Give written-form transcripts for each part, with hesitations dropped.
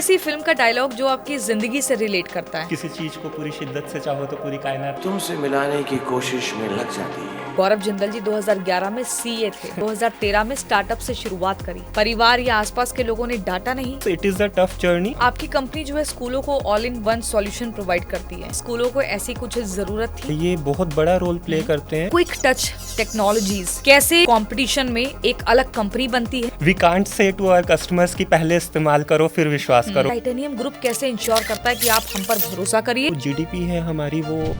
ऐसी फिल्म का डायलॉग जो आपकी जिंदगी से रिलेट करता है? किसी चीज को पूरी शिद्दत से चाहो तो पूरी कायनात तुमसे मिलाने की कोशिश में लग जाती है। गौरव जिंदल जी 2011 में सीए थे, 2013 में स्टार्टअप से शुरुआत करी। परिवार या आसपास के लोगों ने डांटा नहीं? It is a tough journey. आपकी कंपनी जो है स्कूलों को all in one solution provide करती है। स्कूलों को ऐसी कुछ जरूरत थी? ये बहुत बड़ा रोल प्ले करते हैं। क्विक टच टेक्नोलॉजीज कैसे कंपटीशन में एक अलग कंपनी बनती है? We can't say to our customers की पहले इस्तेमाल करो फिर विश्वास करो। टाइटेनियम ग्रुप कैसे इंश्योर करता है कि आप हम पर भरोसा करिए? जीडीपी है हमारी वो।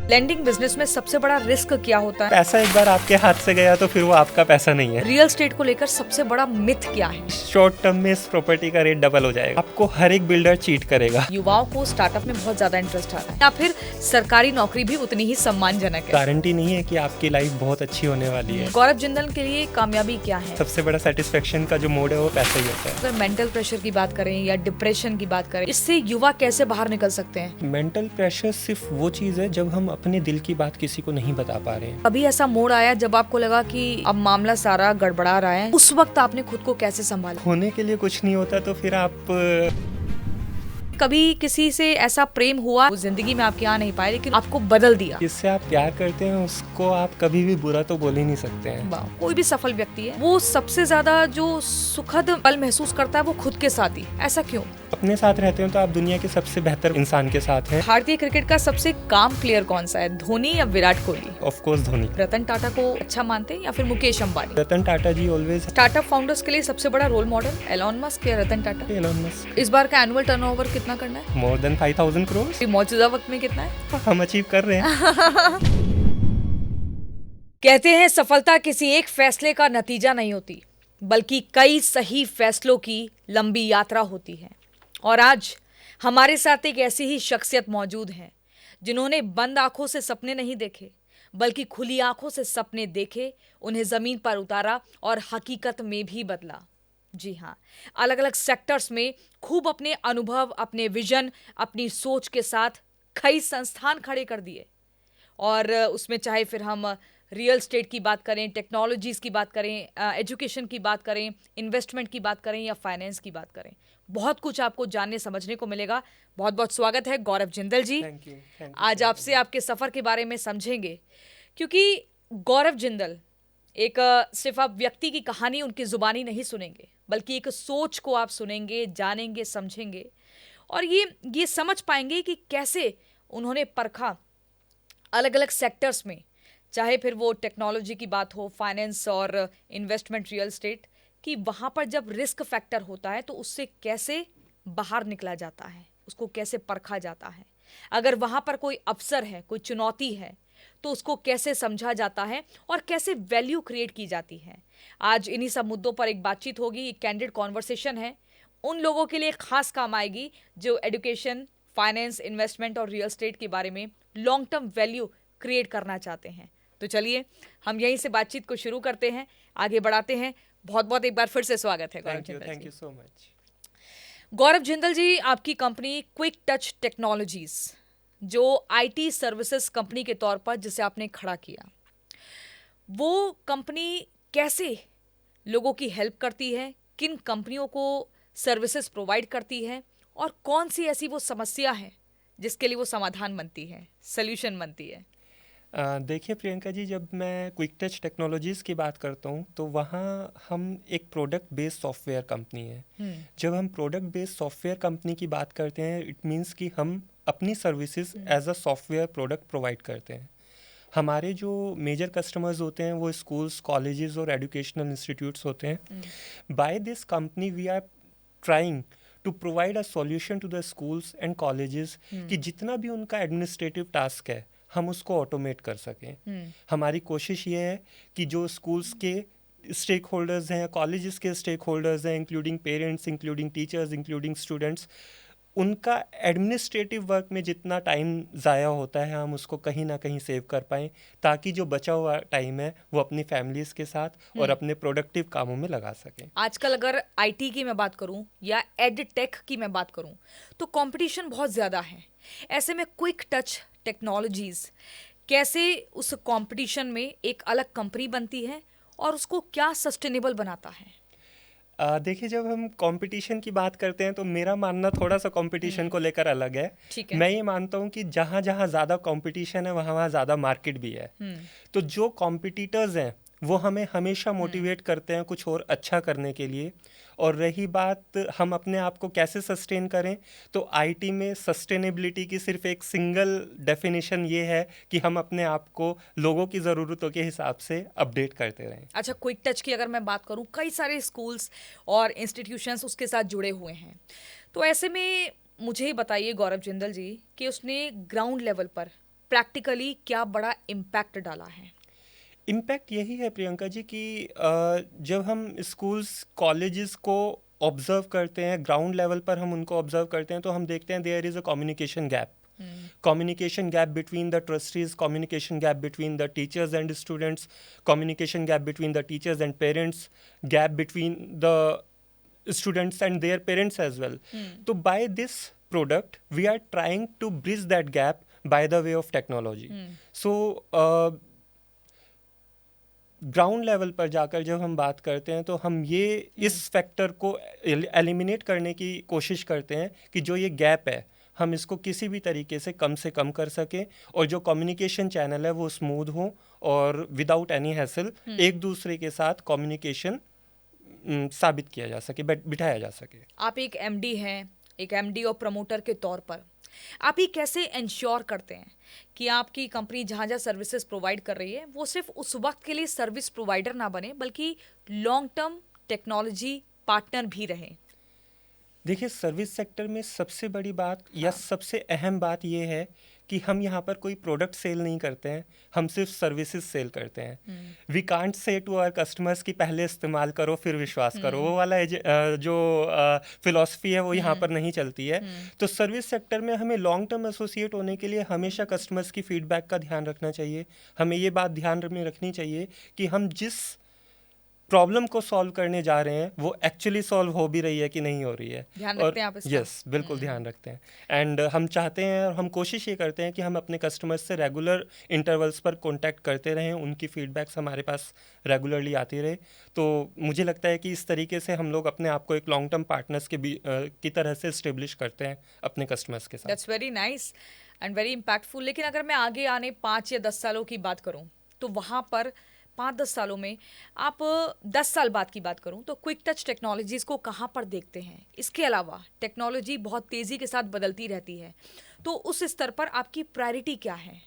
लैंडिंग बिजनेस में सबसे बड़ा रिस्क क्या होता है? पैसा एक बार आपके हाथ से गया तो फिर वो आपका पैसा नहीं है। रियल एस्टेट को लेकर सबसे बड़ा मिथ क्या है? शॉर्ट टर्म में इस प्रॉपर्टी का रेट डबल हो जाएगा। आपको हर एक बिल्डर चीट करेगा। युवाओं को स्टार्टअप में बहुत ज्यादा इंटरेस्ट आता है या फिर सरकारी नौकरी भी उतनी ही सम्मानजनक है? गारंटी नहीं है कि आपकी लाइफ बहुत अच्छी होने वाली है। गौरव जिंदल के लिए कामयाबी क्या है? सबसे बड़ा सेटिस्फेक्शन का जो मोड है वो पैसा ही होता है। अगर मेंटल प्रेशर की बात करें या डिप्रेशन की बात करें, इससे युवा कैसे बाहर निकल सकते हैं? मेंटल प्रेशर सिर्फ वो चीज है जब हम अपने दिल की बात किसी को नहीं बता पा रहे हैं। अभी ऐसा मोड़ आया जब आपको लगा कि अब मामला सारा गड़बड़ा रहा है, उस वक्त आपने खुद को कैसे संभाला? होने के लिए कुछ नहीं होता तो फिर आप कभी किसी से ऐसा प्रेम हुआ वो जिंदगी में आपके आ नहीं पाए लेकिन आपको बदल दिया? जिससे आप प्यार करते हैं उसको आप कभी भी बुरा तो बोल ही नहीं सकते हैं। वाह, कोई भी सफल व्यक्ति है वो सबसे ज्यादा जो सुखद पल महसूस करता है वो खुद के साथ ही। ऐसा क्यों? अपने साथ रहते हो तो आप दुनिया के सबसे बेहतर इंसान के साथ हैं। भारतीय क्रिकेट का सबसे काम प्लेयर कौन सा है, धोनी या विराट कोहली? Of course Dhoni. रतन टाटा को अच्छा मानते हैं या फिर Mukesh Ambani? Ratan Tata ji always. Startup founders के लिए सबसे बड़ा रोल मॉडल एलोन मस्क या रतन टाटा? Elon Musk. इस बार का एनुअल टर्नओवर कितना करना है? More than 5,000 crore. मौजूदा वक्त में कितना है? हम अचीव कर रहे हैं। कहते हैं सफलता किसी एक फैसले का नतीजा नहीं होती बल्कि कई सही फैसलों की लंबी यात्रा होती है। और आज हमारे साथ एक ऐसी ही शख्सियत मौजूद है जिन्होंने बंद आंखों से सपने नहीं देखे बल्कि खुली आंखों से सपने देखे, उन्हें जमीन पर उतारा और हकीकत में भी बदला। जी हाँ, अलग अलग सेक्टर्स में खूब अपने अनुभव, अपने विजन, अपनी सोच के साथ कई संस्थान खड़े कर दिए। और उसमें चाहे फिर हम रियल एस्टेट की बात करें, टेक्नोलॉजीज़ की बात करें, एजुकेशन की बात करें, इन्वेस्टमेंट की बात करें या फाइनेंस की बात करें, बहुत कुछ आपको जानने समझने को मिलेगा। बहुत बहुत स्वागत है गौरव जिंदल जी। Thank you. आज आपसे आपके सफ़र के बारे में समझेंगे क्योंकि गौरव जिंदल एक सिर्फ आप व्यक्ति की कहानी उनकी ज़ुबानी नहीं सुनेंगे बल्कि एक सोच को आप सुनेंगे, जानेंगे, समझेंगे और ये समझ पाएंगे कि कैसे उन्होंने परखा अलग अलग सेक्टर्स में, चाहे फिर वो टेक्नोलॉजी की बात हो, फाइनेंस और इन्वेस्टमेंट, रियल एस्टेट, कि वहाँ पर जब रिस्क फैक्टर होता है तो उससे कैसे बाहर निकला जाता है, उसको कैसे परखा जाता है। अगर वहाँ पर कोई अवसर है, कोई चुनौती है तो उसको कैसे समझा जाता है और कैसे वैल्यू क्रिएट की जाती है। आज इन्हीं सब मुद्दों पर एक बातचीत होगी, एक कैंडिड कॉन्वर्सेशन है। उन लोगों के लिए खास काम आएगी जो एजुकेशन, फाइनेंस, इन्वेस्टमेंट और रियल एस्टेट के बारे में लॉन्ग टर्म वैल्यू क्रिएट करना चाहते हैं। तो चलिए हम यहीं से बातचीत को शुरू करते हैं, आगे बढ़ाते हैं। बहुत बहुत एक बार फिर से स्वागत है Gaurav Jindal ji. Thank you so much. Gaurav Jindal ji, आपकी कंपनी क्विक टच टेक्नोलॉजीज जो आईटी सर्विसेज कंपनी के तौर पर जिसे आपने खड़ा किया, वो कंपनी कैसे लोगों की हेल्प करती है, किन कंपनियों को सर्विसेज प्रोवाइड करती है और कौन सी ऐसी वो समस्या है जिसके लिए वो समाधान बनती है, सल्यूशन बनती है? देखिए प्रियंका जी, जब मैं क्विक टच टेक्नोलॉजीज़ की बात करता हूँ तो वहाँ हम एक प्रोडक्ट बेस्ड सॉफ्टवेयर कंपनी है। जब हम प्रोडक्ट बेस्ड सॉफ्टवेयर कंपनी की बात करते हैं, इट मीन्स कि हम अपनी services as a software product provide करते हैं। हमारे जो मेजर कस्टमर्स होते हैं वो स्कूल्स, कॉलेजेस और एजुकेशनल इंस्टीट्यूट्स होते हैं। By this company we are trying to provide a solution to the schools and colleges कि जितना भी उनका एडमिनिस्ट्रेटिव टास्क है हम उसको ऑटोमेट कर सकें। हमारी कोशिश ये है कि जो स्कूल्स के स्टेक होल्डर्स हैं, कॉलेजेस के स्टेक होल्डर्स हैं, including parents, including teachers, including students, उनका एडमिनिस्ट्रेटिव वर्क में जितना टाइम ज़ाया होता है हम उसको कहीं ना कहीं सेव कर पाएँ, ताकि जो बचा हुआ टाइम है वो अपनी फैमिलीज़ के साथ और अपने प्रोडक्टिव कामों में लगा सकें। आजकल अगर आईटी की मैं बात करूं या एड टेक की मैं बात करूं तो कंपटीशन बहुत ज़्यादा है। ऐसे में क्विक टच टेक्नोलॉजीज़ कैसे उस कंपटीशन में एक अलग कंपनी बनती है और उसको क्या सस्टेनेबल बनाता है? देखिए, जब हम कंपटीशन की बात करते हैं तो मेरा मानना थोड़ा सा कंपटीशन को लेकर अलग है। ठीक है। मैं ये मानता हूँ कि जहाँ जहाँ ज़्यादा कंपटीशन है वहाँ वहाँ ज़्यादा मार्केट भी है। तो जो कॉम्पिटिटर्स हैं वो हमें हमेशा मोटिवेट करते हैं कुछ और अच्छा करने के लिए। और रही बात हम अपने आप को कैसे सस्टेन करें, तो आईटी में सस्टेनेबिलिटी की सिर्फ एक सिंगल डेफिनेशन ये है कि हम अपने आप को लोगों की ज़रूरतों के हिसाब से अपडेट करते रहें। अच्छा, क्विक टच की अगर मैं बात करूं, कई सारे स्कूल्स और इंस्टीट्यूशंस उसके साथ जुड़े हुए हैं, तो ऐसे में मुझे ही बताइए गौरव जिंदल जी कि उसने ग्राउंड लेवल पर प्रैक्टिकली क्या बड़ा इम्पैक्ट डाला है। इम्पैक्ट यही है प्रियंका जी कि जब हम स्कूल्स कॉलेजेस को ऑब्जर्व करते हैं, ग्राउंड लेवल पर हम उनको ऑब्जर्व करते हैं, तो हम देखते हैं there is a communication gap. Communication gap between the trustees, communication gap between the teachers and students, communication gap between the teachers and parents, gap between the students and their parents as well. So by this product we are trying to bridge that gap by the way of technology. So ground level पर जाकर जब हम बात करते हैं तो हम ये इस फैक्टर को एलिमिनेट करने की कोशिश करते हैं कि जो ये गैप है हम इसको किसी भी तरीके से कम कर सकें, और जो कम्युनिकेशन चैनल है वो स्मूथ हो और विदाउट एनी हैसल एक दूसरे के साथ कम्युनिकेशन साबित किया जा सके, बिठाया जा सके। आप एक एमडी हैं, एक एमडी और प्रमोटर के तौर पर आप ही कैसे इंश्योर करते हैं कि आपकी कंपनी जहाँ जहाँ सर्विसेज प्रोवाइड कर रही है वो सिर्फ उस वक्त के लिए सर्विस प्रोवाइडर ना बने बल्कि लॉन्ग टर्म टेक्नोलॉजी पार्टनर भी रहे? देखिए, सर्विस सेक्टर में सबसे बड़ी बात या सबसे अहम बात यह है कि हम यहाँ पर कोई प्रोडक्ट सेल नहीं करते हैं, हम सिर्फ सर्विसेज सेल करते हैं। We can't say to our customers कि पहले इस्तेमाल करो फिर विश्वास करो, वो वाला जो फिलॉसफी है वो यहाँ पर नहीं चलती है। तो सर्विस सेक्टर में हमें लॉन्ग टर्म एसोसिएट होने के लिए हमेशा कस्टमर्स की फीडबैक का ध्यान रखना चाहिए। हमें ये बात ध्यान में रखनी चाहिए कि हम जिस प्रॉब्लम को सॉल्व करने जा रहे हैं वो एक्चुअली सॉल्व हो भी रही है कि नहीं हो रही है। ध्यान रखते हैं आप इसका? यस, बिल्कुल ध्यान रखते हैं। एंड हम चाहते हैं और हम कोशिश ये करते हैं कि हम अपने कस्टमर्स से रेगुलर इंटरवल्स पर कांटेक्ट करते रहें, उनकी फीडबैक्स हमारे पास रेगुलरली आती रहे। तो मुझे लगता है कि इस तरीके से हम लोग अपने आप को एक लॉन्ग टर्म पार्टनर्स की तरह से इस्टेब्लिश करते हैं अपने कस्टमर्स के साथ। That's very nice and very impactful. लेकिन अगर मैं आगे आने 5 या 10 सालों की बात करूं तो वहाँ पर 5-10 सालों में आप 10 साल बाद की बात करूं तो क्विक टच टेक्नोलॉजीज़ को कहाँ पर देखते हैं? इसके अलावा टेक्नोलॉजी बहुत तेज़ी के साथ बदलती रहती है, तो उस स्तर पर आपकी प्रायोरिटी क्या है?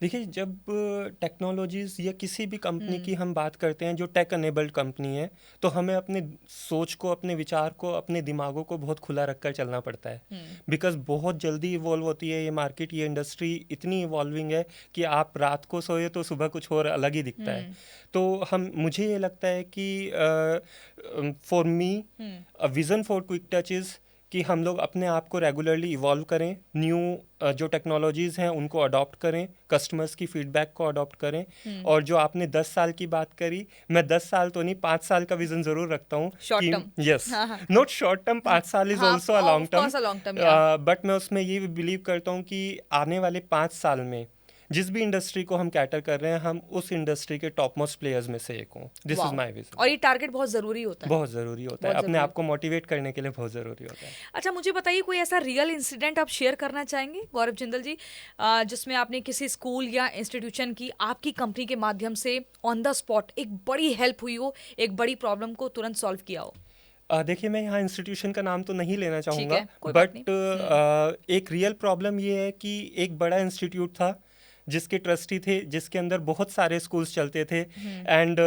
देखिए, जब टेक्नोलॉजीज़ या किसी भी कंपनी की हम बात करते हैं जो टेक अनेबल्ड कंपनी है, तो हमें अपने सोच को, अपने विचार को, अपने दिमागों को बहुत खुला रखकर चलना पड़ता है। बिकॉज बहुत जल्दी इवॉल्व होती है ये मार्केट, ये इंडस्ट्री इतनी इवॉल्विंग है कि आप रात को सोए तो सुबह कुछ और अलग ही दिखता है। तो मुझे ये लगता है कि for me a vision for quick touch is कि हम लोग अपने आप को रेगुलरली इवॉल्व करें, न्यू जो टेक्नोलॉजीज़ हैं उनको अडॉप्ट करें, कस्टमर्स की फीडबैक को अडॉप्ट करें। और जो आपने 10 साल की बात करी, मैं 10 साल तो नहीं 5 साल का विजन ज़रूर रखता हूँ। Short term? Yes, not short term, 5 साल is also a long term, but मैं उसमें ये बिलीव करता हूँ कि आने वाले 5 साल में जिस भी इंडस्ट्री को हम कैटर कर रहे हैं हम उस इंडस्ट्री के टॉप मोस्ट प्लेयर्स में से एक हों। This is my vision. और ये टारगेट बहुत ज़रूरी होता है। बहुत ज़रूरी होता है, अपने आप को मोटिवेट करने के लिए बहुत ज़रूरी होता है। अच्छा, मुझे बताइए कोई ऐसा रियल इंसिडेंट आप शेयर करना चाहेंगे गौरव जिंदल जी, जिसमें आपने किसी स्कूल या इंस्टीट्यूशन की आपकी कंपनी के माध्यम से ऑन द स्पॉट एक बड़ी हेल्प हुई हो, एक बड़ी प्रॉब्लम को तुरंत सॉल्व किया हो? देखिए, मैं यहाँ इंस्टीट्यूशन का नाम तो नहीं लेना चाहूँगा, कोई बट एक रियल प्रॉब्लम ये है कि एक बड़ा इंस्टीट्यूट था जिसके ट्रस्टी थे, जिसके अंदर बहुत सारे स्कूल्स चलते थे। एंड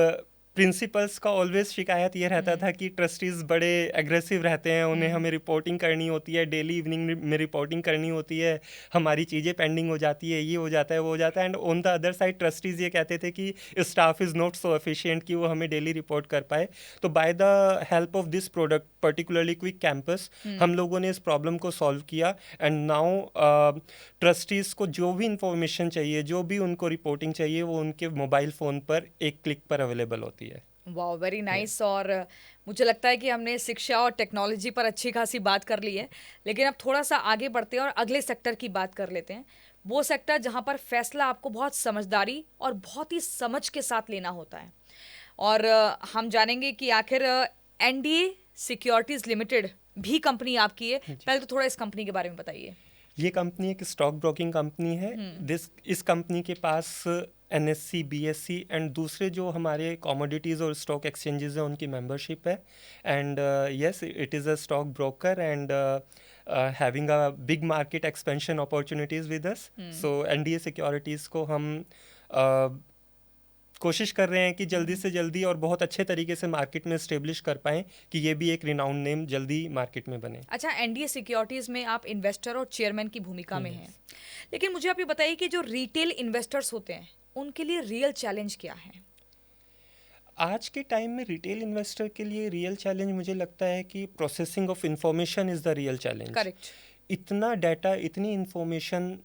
प्रिंसिपल्स का ऑलवेज शिकायत ये रहता था कि ट्रस्टीज़ बड़े एग्रेसिव रहते हैं, उन्हें हमें रिपोर्टिंग करनी होती है, डेली इवनिंग में रिपोर्टिंग करनी होती है, हमारी चीज़ें पेंडिंग हो जाती है, ये हो जाता है, वो हो जाता है। And on the other side trustees ये कहते थे कि staff is not so efficient कि वो हमें डेली रिपोर्ट कर पाए। तो by the help of this product, particularly quick campus, हम लोगों ने इस प्रॉब्लम को सॉल्व किया। एंड नाउ ट्रस्टीज़ को जो भी इंफॉर्मेशन चाहिए, जो भी उनको रिपोर्टिंग चाहिए, वो उनके मोबाइल फ़ोन पर एक क्लिक पर अवेलेबल होती है। Wow, very nice. और मुझे लगता है कि हमने शिक्षा और टेक्नोलॉजी पर अच्छी खासी बात कर ली है, लेकिन अब थोड़ा सा आगे बढ़ते हैं और अगले सेक्टर की बात कर लेते हैं। वो सेक्टर जहाँ पर फैसला आपको बहुत समझदारी और बहुत ही समझ के साथ लेना होता है। और हम जानेंगे कि आखिर एनडीए सिक्योरिटीज लिमिटेड भी कंपनी आपकी है, पहले तो थोड़ा इस कंपनी के बारे में बताइए। ये कंपनी एक स्टॉक ब्रोकिंग कंपनी है। इस कंपनी के पास एनएससी, बीएससी एंड दूसरे जो हमारे कमोडिटीज़ और स्टॉक एक्सचेंजेस हैं उनकी मेंबरशिप है। And yes, it is a stock broker and having a big market expansion opportunities with us. So NDA securities को हम कोशिश कर रहे हैं कि जल्दी से जल्दी और बहुत अच्छे तरीके से मार्केट में स्टेब्लिश कर पाएं कि ये भी एक रिनाउंड नेम जल्दी मार्केट में बने। अच्छा, एनडीए सिक्योरिटीज में आप इन्वेस्टर और चेयरमैन की भूमिका में हैं, लेकिन मुझे आप ये बताइए कि जो रिटेल इन्वेस्टर्स होते हैं उनके लिए रियल चैलेंज क्या है? आज के टाइम में रिटेल इन्वेस्टर के लिए रियल चैलेंज मुझे लगता है कि processing of information is the real challenge. Correct. इतना डाटा, इतनी इंफॉर्मेशन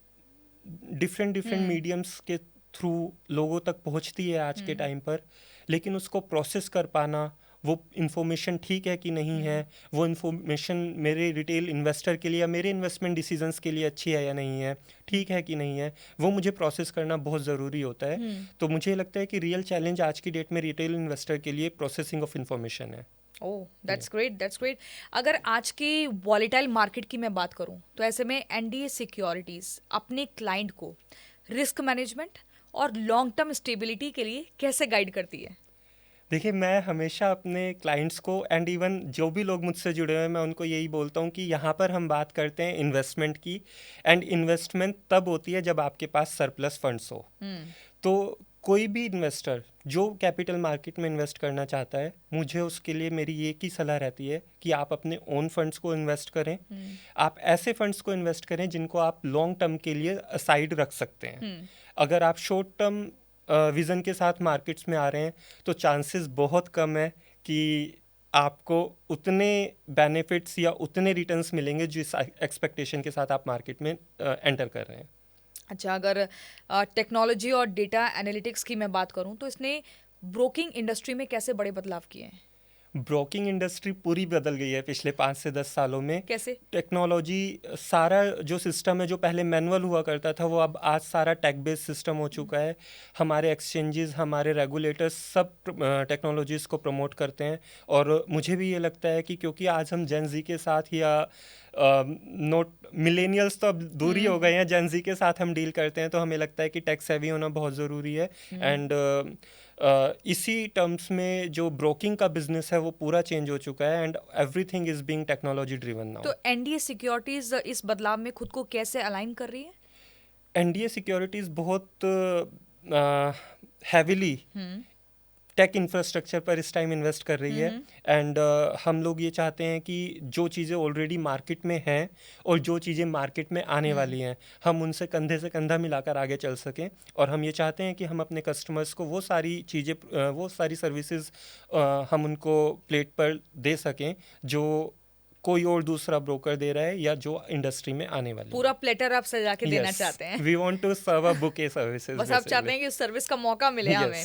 डिफरेंट मीडियम्स के थ्रू लोगों तक पहुंचती है आज के टाइम पर, लेकिन उसको प्रोसेस कर पाना, वो इन्फॉर्मेशन ठीक है कि नहीं है, वो इन्फॉर्मेशन मेरे रिटेल इन्वेस्टर के लिए या मेरे इन्वेस्टमेंट डिसीजंस के लिए अच्छी है या नहीं है, ठीक है कि नहीं है, वो मुझे प्रोसेस करना बहुत ज़रूरी होता है। तो मुझे लगता है कि रियल चैलेंज आज की डेट में रिटेल इन्वेस्टर के लिए प्रोसेसिंग ऑफ इन्फॉर्मेशन है। ओह, दैट्स ग्रेट, दैट्स ग्रेट। अगर आज की वॉलेटाइल मार्केट की मैं बात करूं तो ऐसे में एनडीए सिक्योरिटीज अपने क्लाइंट को रिस्क मैनेजमेंट और लॉन्ग टर्म स्टेबिलिटी के लिए कैसे गाइड करती है? देखिए, मैं हमेशा अपने क्लाइंट्स को एंड इवन जो भी लोग मुझसे जुड़े हुए हैं मैं उनको यही बोलता हूँ कि यहाँ पर हम बात करते हैं इन्वेस्टमेंट की, एंड इन्वेस्टमेंट तब होती है जब आपके पास सरप्लस फंड्स हो। तो कोई भी इन्वेस्टर जो कैपिटल मार्केट में इन्वेस्ट करना चाहता है, मुझे उसके लिए मेरी एक ही सलाह रहती है कि आप अपने ओन फंड्स को इन्वेस्ट करें। आप ऐसे फंड्स को इन्वेस्ट करें जिनको आप लॉन्ग टर्म के लिए असाइड रख सकते हैं। अगर आप शॉर्ट टर्म विज़न के साथ मार्केट्स में आ रहे हैं तो चांसेस बहुत कम है कि आपको उतने बेनिफिट्स या उतने रिटर्न्स मिलेंगे जिस एक्सपेक्टेशन के साथ आप मार्केट में एंटर कर रहे हैं। अच्छा, अगर टेक्नोलॉजी और डेटा एनालिटिक्स की मैं बात करूं तो इसने ब्रोकिंग इंडस्ट्री में कैसे बड़े बदलाव किए हैं? ब्रोकिंग इंडस्ट्री पूरी बदल गई है पिछले 5 से 10 सालों में। कैसे? टेक्नोलॉजी, सारा जो सिस्टम है जो पहले मैनुअल हुआ करता था वो अब आज सारा टेक बेस्ड सिस्टम हो चुका है। हमारे एक्सचेंजेस, हमारे रेगुलेटर्स सब टेक्नोलॉजीज़ को प्रमोट करते हैं। और मुझे भी ये लगता है कि क्योंकि आज हम जेन जी के साथ या नोट मिलेनियल्स तो अब दूर ही हो गए हैं, जेन जी के साथ हम डील करते हैं, तो हमें लगता है कि टेक सेवी होना बहुत ज़रूरी है। एंड इसी टर्म्स में जो ब्रोकिंग का बिजनेस है वो पूरा चेंज हो चुका है and everything is being technology driven now. तो एनडीए सिक्योरिटीज इस बदलाव में खुद को कैसे अलाइन कर रही है? एनडीए सिक्योरिटीज बहुत हैविली टेक इंफ्रास्ट्रक्चर पर इस टाइम इन्वेस्ट कर रही है। एंड हम लोग ये चाहते हैं कि जो चीज़ें ऑलरेडी मार्केट में हैं और जो चीज़ें मार्केट में आने वाली हैं, हम उनसे कंधे से कंधा मिलाकर आगे चल सकें। और हम ये चाहते हैं कि हम अपने कस्टमर्स को वो सारी चीज़ें, वो सारी सर्विसेज हम उनको प्लेट पर दे सकें जो कोई और दूसरा ब्रोकर दे रहा है या जो इंडस्ट्री में आने वाली पूरा प्लेटर आप सजा के देना चाहते हैं। We want to serve a bouquet services. बस आप चाहते हैं कि उस सर्विस का मौका मिले हमें।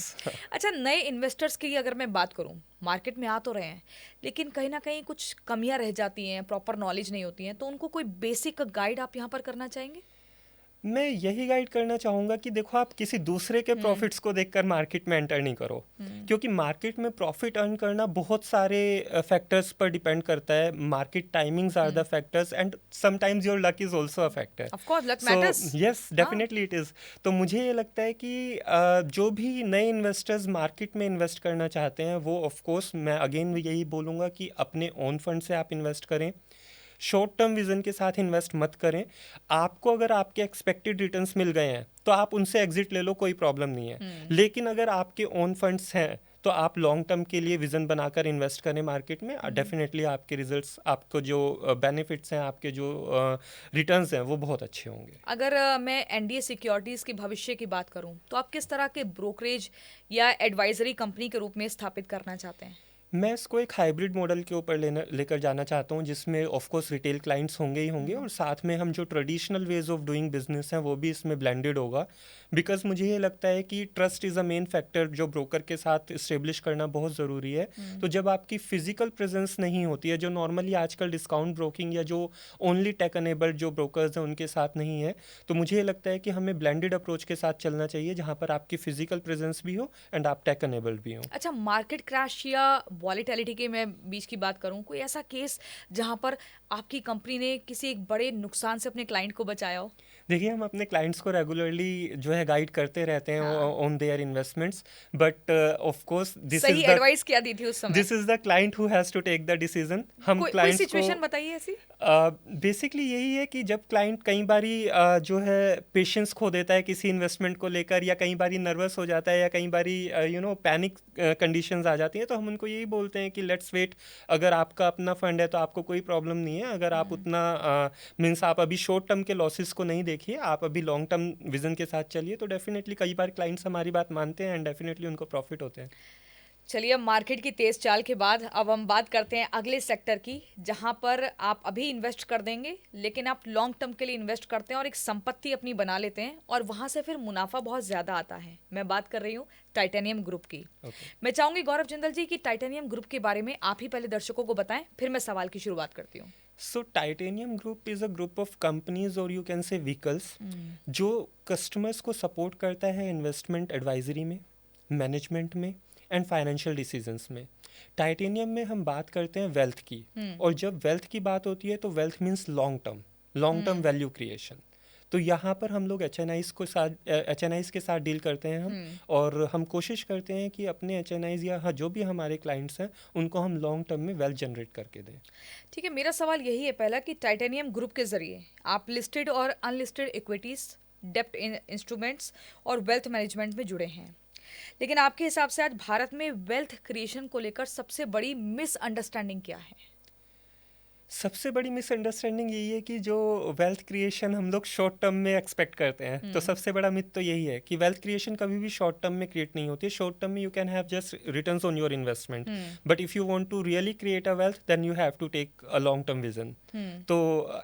अच्छा, नए इन्वेस्टर्स की अगर मैं बात करूं, मार्केट में आ तो रहे हैं लेकिन कहीं ना कहीं कुछ कमियां रह जाती हैं, प्रॉपर नॉलेज नहीं होती है, तो उनको कोई बेसिक गाइड आप यहाँ पर करना चाहेंगे? मैं यही गाइड करना चाहूँगा कि देखो, आप किसी दूसरे के प्रॉफिट्स को देखकर मार्केट में एंटर नहीं करो, क्योंकि मार्केट में प्रॉफिट अर्न करना बहुत सारे फैक्टर्स पर डिपेंड करता है। Market timings are the factors and sometimes your luck is also a factor. Of course, luck matters. Yes, definitely it is. तो मुझे ये लगता है कि जो भी नए इन्वेस्टर्स मार्केट में इन्वेस्ट करना चाहते हैं वो ऑफ कोर्स, मैं अगेन यही बोलूँगा कि अपने ओन फंड से आप इन्वेस्ट करें। शॉर्ट टर्म विजन के साथ इन्वेस्ट मत करें। आपको अगर आपके एक्सपेक्टेड रिटर्न्स मिल गए हैं तो आप उनसे एग्जिट ले लो, कोई प्रॉब्लम नहीं है। लेकिन अगर आपके ओन फंड्स हैं तो आप लॉन्ग टर्म के लिए विजन बनाकर इन्वेस्ट करें मार्केट में। डेफिनेटली आपके रिजल्ट्स, आपको जो बेनिफिट्स हैं, आपके जो रिटर्न्स हैं वो बहुत अच्छे होंगे। अगर मैं एनडीए सिक्योरिटीज के भविष्य की बात करूं तो आप किस तरह के ब्रोकरेज या एडवाइजरी कंपनी के रूप में स्थापित करना चाहते हैं? मैं इसको एक हाइब्रिड मॉडल के ऊपर लेकर जाना चाहता हूँ, जिसमें ऑफ कोर्स रिटेल क्लाइंट्स होंगे ही होंगे और साथ में हम जो traditional ways of doing business हैं वो भी इसमें ब्लेंडेड होगा। बिकॉज मुझे ये लगता है कि trust is a main factor जो ब्रोकर के साथ इस्टेब्लिश करना बहुत ज़रूरी है। तो जब आपकी फिजिकल प्रेजेंस नहीं होती है, जो नॉर्मली आजकल डिस्काउंट ब्रोकिंग या जो ओनली टेक अनेबल्ड जो ब्रोकर्स हैं उनके साथ नहीं है, तो मुझे ये लगता है कि हमें ब्लेंडेड अप्रोच के साथ चलना चाहिए जहाँ पर आपकी फिजिकल प्रेजेंस भी हो एंड आप टेक अनेबल्ड भी हो। अच्छा, मार्केट क्रैश या वॉलेटिलिटी के मैं बीच की बात करूं, कोई ऐसा केस जहां पर आपकी कंपनी ने किसी एक बड़े नुकसान से अपने क्लाइंट को बचाया हो? देखिए, हम अपने क्लाइंट्स को रेगुलरली जो है गाइड करते रहते हैं हाँ। On their investments, but of course सही एडवाइस क्या दी थी उस समय? This is the client who has to take the decision. हम कोई क्लाइंट्स सिचुएशन को बताइए ऐसी। बेसिकली यही है कि जब क्लाइंट कई बारी जो है पेशेंस खो देता है किसी इन्वेस्टमेंट को लेकर, या कई बारी नर्वस हो जाता है, या कई बारी पैनिक कंडीशंस आ जाती हैं, तो हम उनको यही बोलते हैं कि लेट्स वेट। अगर आपका अपना फंड है तो आपको कोई प्रॉब्लम नहीं है। अगर आप उतना मीन्स आप अभी शॉर्ट टर्म के लॉसेस को नहीं देखिए, आप अभी लॉन्ग टर्म विजन के साथ चलिए, तो डेफिनेटली कई बार क्लाइंट्स हमारी बात मानते हैं एंड डेफिनेटली उनको प्रॉफिट होते हैं। चलिए, अब मार्केट की तेज चाल के बाद अब हम बात करते हैं अगले सेक्टर की, जहां पर आप अभी इन्वेस्ट कर देंगे लेकिन आप लॉन्ग टर्म के लिए इन्वेस्ट करते हैं और एक संपत्ति अपनी बना लेते हैं और वहां से फिर मुनाफा बहुत ज़्यादा आता है। मैं बात कर रही हूँ टाइटेनियम ग्रुप की। मैं चाहूंगी गौरव जिंदल जी कि टाइटेनियम ग्रुप के बारे में आप ही पहले दर्शकों को बताएं, फिर मैं सवाल की शुरुआत करती हूँ। So Titanium group is a group of companies और यू कैन से व्हीकल्स जो कस्टमर्स को सपोर्ट करता है इन्वेस्टमेंट एडवाइजरी में, मैनेजमेंट में एंड फाइनेंशियल डिसीजंस में। टाइटेनियम में हम बात करते हैं वेल्थ की, और जब वेल्थ की बात होती है तो wealth means long term value creation. तो यहाँ पर हम लोग एच एन आईज के साथ डील करते हैं हम, और हम कोशिश करते हैं कि अपने एच एन आईज या जो भी हमारे क्लाइंट्स हैं उनको हम लॉन्ग टर्म में वेल्थ जनरेट करके दें। ठीक है, मेरा सवाल यही है पहला कि टाइटेनियम ग्रुप के जरिए आप लिस्टेड और अनलिस्टेड इक्विटीज, डेब्ट इंस्ट्रूमेंट्स और वेल्थ मैनेजमेंट में जुड़े हैं, लेकिन आपके हिसाब से आज भारत में वेल्थ क्रिएशन को लेकर सबसे बड़ी मिसअंडरस्टैंडिंग क्या है? सबसे बड़ी मिसअंडरस्टैंडिंग यही है कि जो वेल्थ क्रिएशन हम लोग शॉर्ट टर्म में एक्सपेक्ट करते हैं, तो सबसे बड़ा मिथ तो यही है कि वेल्थ क्रिएशन कभी भी शॉर्ट टर्म में क्रिएट नहीं होती है। शॉर्ट टर्म में you can have just returns on your investment, but if you want to really create a wealth then you have to take a long term vision. तो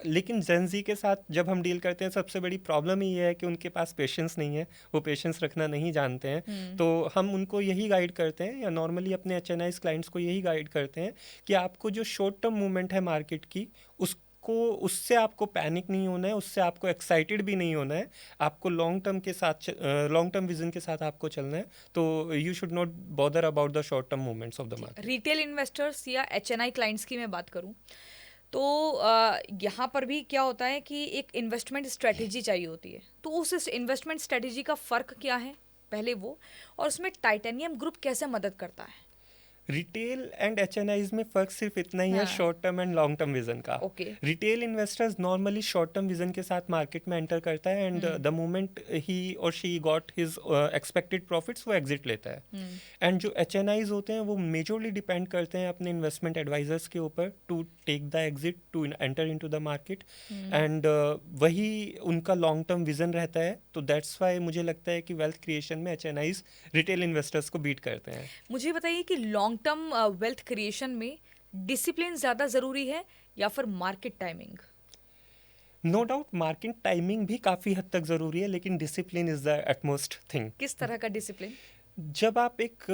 लेकिन जेन ज़ी के साथ जब हम डील करते हैं, सबसे बड़ी प्रॉब्लम ये है कि उनके पास पेशेंस नहीं है, वो पेशेंस रखना नहीं जानते हैं। तो हम उनको यही गाइड करते हैं, या नॉर्मली अपने एच एन आईज क्लाइंट्स को यही गाइड करते हैं कि आपको जो शॉर्ट टर्म मूवमेंट है मार्केट की, उससे आपको पैनिक नहीं होना है, उससे आपको एक्साइटेड भी नहीं होना है। आपको लॉन्ग टर्म विजन के साथ आपको चलना है। तो you should not bother about the short term movements of the market. Retail investors या एचएनआई क्लाइंट्स की मैं बात करूं तो यहाँ पर भी क्या होता है कि एक इन्वेस्टमेंट स्ट्रेटेजी चाहिए होती है, तो उस इन्वेस्टमेंट स्ट्रेटेजी का फ़र्क क्या है पहले वो, और उसमें टाइटेनियम ग्रुप कैसे मदद करता है? रिटेल एंड एचएनआईज में फ़र्क सिर्फ इतना ही है, short term and long term vision का। Retail investors normally short term vision के साथ मार्केट में एंटर करता है, एंड द मोमेंट ही और she got his expected profits वो एग्जिट लेता है। एंड जो एचएनआईज होते हैं वो मेजरली डिपेंड करते हैं अपने इन्वेस्टमेंट एडवाइजर्स के ऊपर to take the exit, to enter into the market, and वही उनका लॉन्ग टर्म विजन रहता है। तो दैट्स वाई मुझे लगता है कि वेल्थ क्रिएशन में एचएनआईज रिटेल इन्वेस्टर्स को बीट करते हैं। मुझे बताइए कि लॉन्ग टर्म वेल्थ क्रिएशन में डिसिप्लिन ज्यादा जरूरी है या फिर market timing? No doubt market timing भी काफ़ी हद तक ज़रूरी है, लेकिन discipline is the utmost thing. किस तरह का डिसिप्लिन? जब आप एक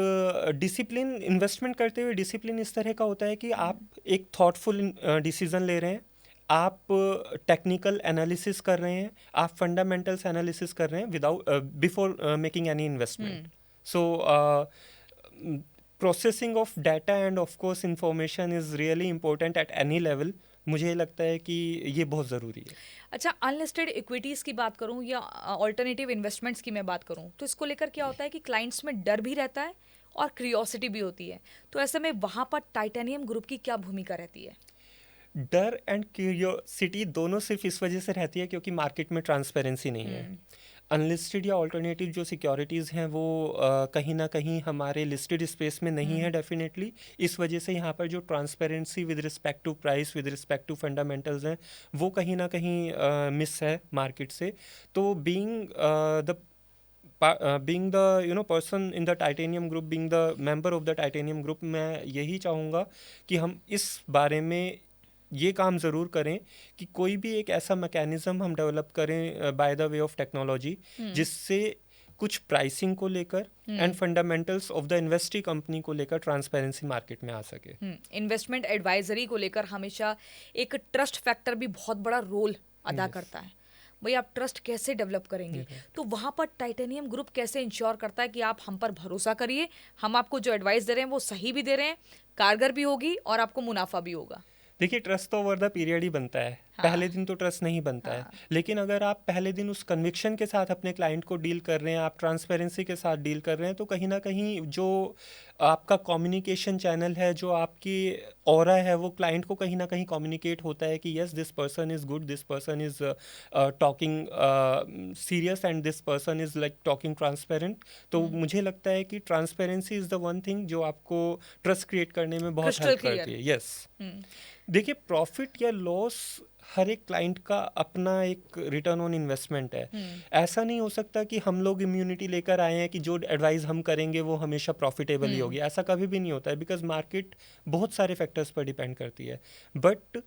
डिसिप्लिन इन्वेस्टमेंट करते हुए डिसिप्लिन इस तरह का होता है कि आप एक थॉटफुल डिसीजन ले रहे हैं, आप टेक्निकल एनालिसिस कर रहे हैं, आप फंडामेंटल्स एनालिसिस कर रहे हैं without before making any investment. So processing of data and of course information is really important at any level. मुझे लगता है कि ये बहुत ज़रूरी है। अच्छा, अनलिस्टेड इक्विटीज़ की बात करूं या ऑल्टरनेटिव इन्वेस्टमेंट्स की मैं बात करूं, तो इसको लेकर क्या होता है कि क्लाइंट्स में डर भी रहता है और क्यूरियोसिटी भी होती है, तो ऐसे में वहाँ पर टाइटेनियम ग्रुप की क्या भूमिका रहती है? डर एंड क्यूरियोसिटी दोनों सिर्फ इस वजह से रहती है क्योंकि मार्केट में ट्रांसपेरेंसी नहीं है। अनलिस्टेड या ऑल्टरनेटिव जो सिक्योरिटीज़ हैं वो कहीं ना कहीं हमारे लिस्टेड स्पेस में नहीं है डेफिनेटली। इस वजह से यहाँ पर जो transparency with respect to price, with respect to fundamentals हैं, वो कहीं ना कहीं मिस है मार्केट से। तो being the person in the titanium group, being the member of the titanium group, मैं यही चाहूँगा कि हम इस बारे में ये काम ज़रूर करें कि कोई भी एक ऐसा मैकेनिज़्म हम डेवलप करें by the way of technology, जिससे कुछ प्राइसिंग को लेकर and fundamentals of the investee company को लेकर ट्रांसपेरेंसी मार्केट में आ सके। इन्वेस्टमेंट एडवाइजरी को लेकर हमेशा एक ट्रस्ट फैक्टर भी बहुत बड़ा रोल अदा करता है। भाई आप ट्रस्ट कैसे डेवलप करेंगे? तो वहाँ पर टाइटेनियम ग्रुप कैसे इंश्योर करता है कि आप हम पर भरोसा करिए, हम आपको जो एडवाइस दे रहे हैं वो सही भी दे रहे हैं, कारगर भी होगी और आपको मुनाफा भी होगा? देखिए, ट्रस्ट तो ओवर द पीरियड ही बनता है। पहले दिन तो ट्रस्ट नहीं बनता है, लेकिन अगर आप पहले दिन उस कन्विक्शन के साथ अपने क्लाइंट को डील कर रहे हैं, आप ट्रांसपेरेंसी के साथ डील कर रहे हैं, तो कहीं ना कहीं जो आपका कम्युनिकेशन चैनल है, जो आपकी ऑरा है, वो क्लाइंट को कहीं ना कहीं कम्युनिकेट होता है कि yes, this person is good, this person is talking serious and this person is like talking transparent. तो मुझे लगता है कि transparency is the one thing जो आपको ट्रस्ट क्रिएट करने में बहुत हेल्प करती है। यस, देखिए, प्रॉफिट या लॉस हर एक क्लाइंट का अपना एक रिटर्न ऑन इन्वेस्टमेंट है। ऐसा नहीं हो सकता कि हम लोग इम्यूनिटी लेकर आए हैं कि जो एडवाइस हम करेंगे वो हमेशा प्रॉफिटेबल ही होगी। ऐसा कभी भी नहीं होता है, बिकॉज मार्केट बहुत सारे फैक्टर्स पर डिपेंड करती है। बट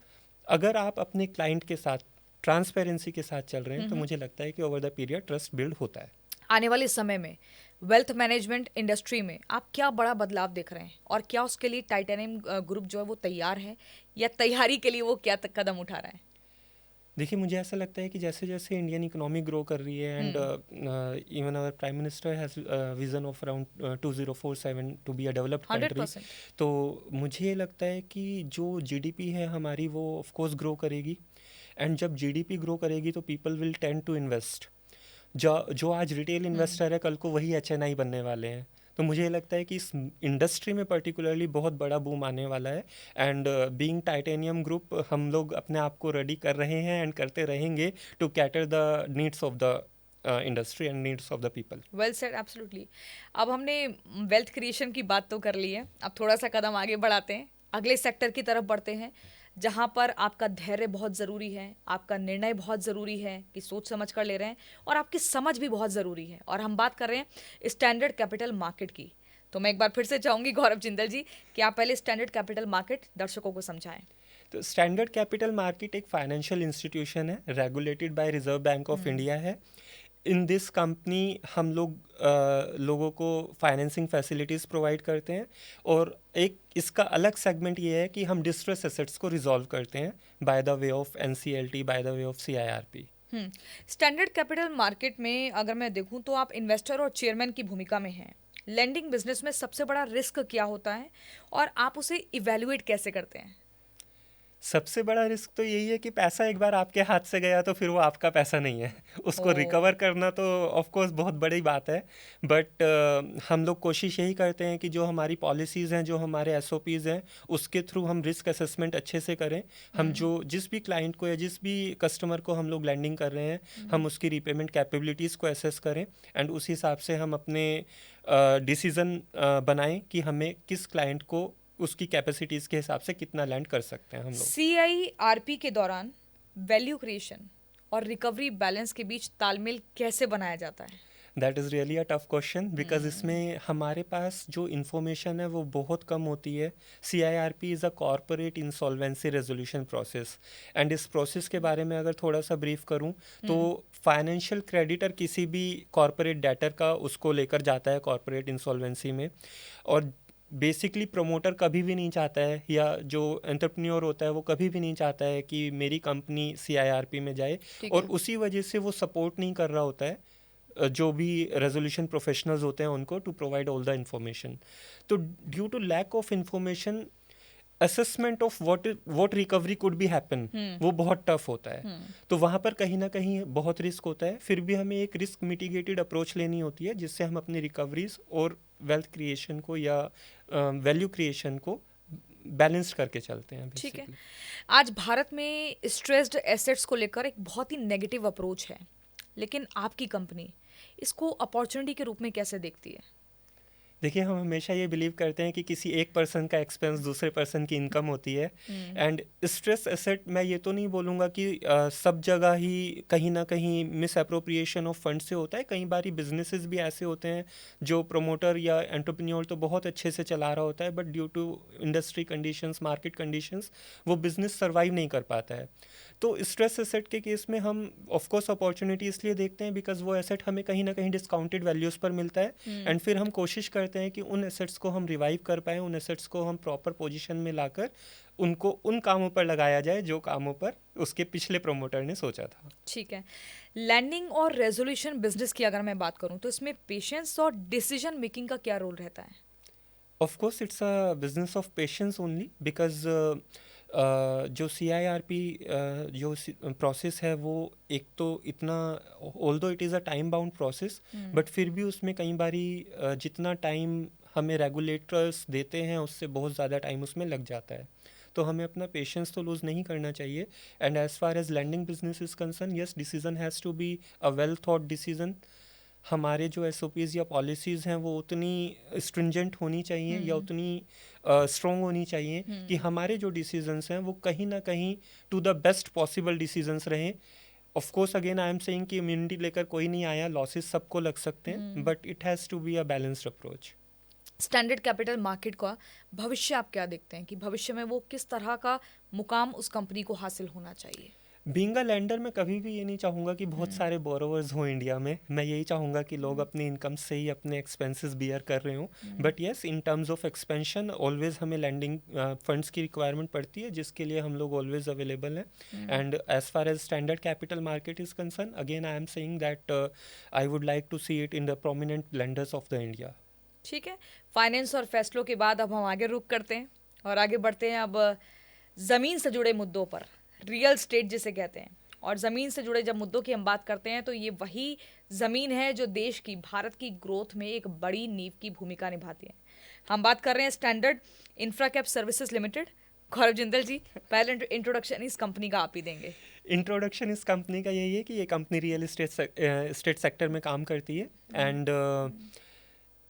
अगर आप अपने क्लाइंट के साथ ट्रांसपेरेंसी के साथ चल रहे हैं, तो मुझे लगता है कि over the period trust build होता है। आने वाले समय में वेल्थ मैनेजमेंट इंडस्ट्री में आप क्या बड़ा बदलाव देख रहे हैं, और क्या उसके लिए टाइटेनियम ग्रुप जो है वो तैयार है, या तैयारी के लिए वो क्या कदम उठा रहा है? देखिए, मुझे ऐसा लगता है कि जैसे जैसे इंडियन इकोनॉमी ग्रो कर रही है, and even our prime minister has vision of around 2047 to be a developed country, तो मुझे लगता है कि जो जीडीपी है हमारी, वो ऑफ कोर्स ग्रो करेगी। एंड जब जीडीपी ग्रो करेगी तो people will tend to invest. जो आज रिटेल इन्वेस्टर है, कल को वही HNI बनने वाले हैं। तो मुझे लगता है कि इस इंडस्ट्री में पर्टिकुलरली बहुत बड़ा बूम आने वाला है। एंड बीइंग टाइटेनियम ग्रुप, हम लोग अपने आप को रेडी कर रहे हैं एंड करते रहेंगे to cater the needs of the industry and needs of the people. Well said, absolutely. अब हमने वेल्थ क्रिएशन की बात तो कर ली है, अब थोड़ा सा कदम आगे बढ़ाते हैं, अगले सेक्टर की तरफ बढ़ते हैं, जहाँ पर आपका धैर्य बहुत ज़रूरी है, आपका निर्णय बहुत ज़रूरी है कि सोच समझ कर ले रहे हैं, और आपकी समझ भी बहुत ज़रूरी है। और हम बात कर रहे हैं स्टैंडर्ड कैपिटल मार्केट की। तो मैं एक बार फिर से चाहूँगी गौरव जिंदल जी कि आप पहले स्टैंडर्ड कैपिटल मार्केट दर्शकों को समझाएं। तो स्टैंडर्ड कैपिटल मार्केट एक फाइनेंशियल इंस्टीट्यूशन है, regulated by Reserve Bank of India है। इन दिस कंपनी हम लोगों को फाइनेंसिंग फैसिलिटीज़ प्रोवाइड करते हैं, और एक इसका अलग सेगमेंट ये है कि हम डिस्ट्रेस एसेट्स को रिजॉल्व करते हैं by the way of NCLT, by the way of CIRP। Standard Capital market में अगर मैं देखूं तो आप इन्वेस्टर और चेयरमैन की भूमिका में हैं। लेंडिंग बिजनेस में सबसे बड़ा रिस्क क्या होता है, और आप उसे इवेल्युएट कैसे करते हैं? सबसे बड़ा रिस्क तो यही है कि पैसा एक बार आपके हाथ से गया तो फिर वो आपका पैसा नहीं है, उसको रिकवर करना तो ऑफ कोर्स बहुत बड़ी बात है। बट हम लोग कोशिश यही करते हैं कि जो हमारी पॉलिसीज़ हैं, जो हमारे SOPs हैं, उसके थ्रू हम रिस्क असेसमेंट अच्छे से करें। हम जिस भी क्लाइंट को या जिस भी कस्टमर को हम लोग लैंडिंग कर रहे हैं, हम उसकी रीपेमेंट कैपेबिलिटीज़ को एसेस करें, एंड उस हिसाब से हम अपने डिसीज़न बनाएं कि हमें किस क्लाइंट को उसकी कैपेसिटीज़ के हिसाब से कितना लैंड कर सकते हैं हम लोग। CIRP के दौरान वैल्यू क्रिएशन और रिकवरी बैलेंस के बीच तालमेल कैसे बनाया जाता है? That is really a tough question, because इसमें हमारे पास जो इन्फॉर्मेशन है वो बहुत कम होती है। CIRP is a corporate insolvency resolution process, and इस प्रोसेस के बारे में अगर थोड़ा सा ब्रीफ करूं तो फाइनेंशियल क्रेडिटर किसी भी कॉरपोरेट डेटर का उसको लेकर जाता है कॉरपोरेट इंसॉल्वेंसी में, और बेसिकली प्रमोटर कभी भी नहीं चाहता है, या जो एंटरप्रेन्योर होता है वो कभी भी नहीं चाहता है कि मेरी कंपनी CIRP में जाए, और उसी वजह से वो सपोर्ट नहीं कर रहा होता है जो भी रेजोल्यूशन प्रोफेशनल्स होते हैं उनको, to provide all the information. तो due to lack of information, assessment of what recovery could be happen, वो बहुत टफ होता है। तो वहाँ पर कहीं ना कहीं बहुत रिस्क होता है। फिर भी हमें एक रिस्क मिटिगेटेड अप्रोच लेनी होती है, जिससे हम अपनी रिकवरीज और वेल्थ क्रिएशन को या वैल्यू क्रिएशन को बैलेंस करके चलते हैं। ठीक है, आज भारत में स्ट्रेस्ड एसेट्स को लेकर एक बहुत ही नेगेटिव अप्रोच है, लेकिन आपकी कंपनी इसको अपॉर्चुनिटी के रूप में कैसे देखती है? देखिए, हम हमेशा ये बिलीव करते हैं कि किसी एक पर्सन का एक्सपेंस दूसरे पर्सन की इनकम होती है, एंड स्ट्रेस एसेट मैं ये तो नहीं बोलूँगा कि सब जगह ही कहीं ना कहीं मिस अप्रोप्रिएशन ऑफ फंड से होता है। कई बार बिजनेसेस भी ऐसे होते हैं जो प्रमोटर या एंटरप्रेन्योर तो बहुत अच्छे से चला रहा होता है, but due to industry conditions, market conditions, वो बिजनेस सर्वाइव नहीं कर पाता है। तो स्ट्रेस एसेट के केस में हम ऑफकोर्स अपॉर्चुनिटी इसलिए देखते हैं बिकॉज वो एसेट हमें कहीं ना कहीं डिस्काउंटेड वैल्यूज़ पर मिलता है, एंड फिर हम कोशिश करते करते हैं कि उन एसेट्स को हम रिवाइव कर पाएँ, उन एसेट्स को हम प्रॉपर पोजीशन में लाकर उनको उन कामों पर लगाया जाए जो कामों पर उसके पिछले प्रमोटर ने सोचा था। ठीक है। लैंडिंग और रेजोल्यूशन बिजनेस की अगर मैं बात करूं तो इसमें पेशेंस और डिसीजन मेकिंग का क्या रोल रहता है? Of course it's a business of patience only because जो CIRP जो प्रोसेस है वो एक तो इतना, although it is a time bound process, but फिर भी उसमें कई बारी जितना टाइम हमें रेगुलेटर्स देते हैं उससे बहुत ज़्यादा टाइम उसमें लग जाता है, तो हमें अपना पेशेंस तो लूज़ नहीं करना चाहिए। And as far as lending business is concern, yes decision has to be a well thought decision. हमारे जो SOPs या पॉलिसीज़ हैं वो उतनी स्ट्रिंजेंट होनी चाहिए या उतनी स्ट्रॉन्ग होनी चाहिए कि हमारे जो डिसीजंस हैं वो कहीं ना कहीं to the best possible decisions रहें। Of course again I am saying कि इम्यूनिटी लेकर कोई नहीं आया, लॉसेस सबको लग सकते हैं, but it has to be a balanced approach. Standard Capital Market का भविष्य आप क्या देखते हैं कि भविष्य में वो किस तरह का मुकाम उस कंपनी को हासिल होना चाहिए? बीइंग अ लैंडर मैं कभी भी ये नहीं चाहूँगा कि बहुत सारे बोरोवर्स हों इंडिया में। मैं यही चाहूँगा कि लोग अपनी इनकम से ही अपने एक्सपेंसेस बियर कर रहे हों। But yes, in terms of expansion always हमें लैंडिंग फंड्स की रिक्वायरमेंट पड़ती है, जिसके लिए हम लोग ऑलवेज अवेलेबल हैं। And as far as Standard Capital Market is concern, again I am saying that I would like to see it in the prominent lenders of the India. ठीक है। फाइनेंस और फैसलों के बाद अब हम आगे रुक करते हैं और आगे बढ़ते हैं अब ज़मीन से जुड़े मुद्दों पर, रियल स्टेट जिसे कहते हैं। और ज़मीन से जुड़े जब मुद्दों की हम बात करते हैं तो ये वही ज़मीन है जो देश की, भारत की ग्रोथ में एक बड़ी नींव की भूमिका निभाती है। हम बात कर रहे हैं स्टैंडर्ड इंफ्राकैप सर्विसेज लिमिटेड। गौरव जिंदल जी, पहले इंट्रोडक्शन इस कंपनी का आप ही देंगे। इंट्रोडक्शन इस कंपनी का यही है कि ये कंपनी रियल एस्टेट सेक्टर में काम करती है। एंड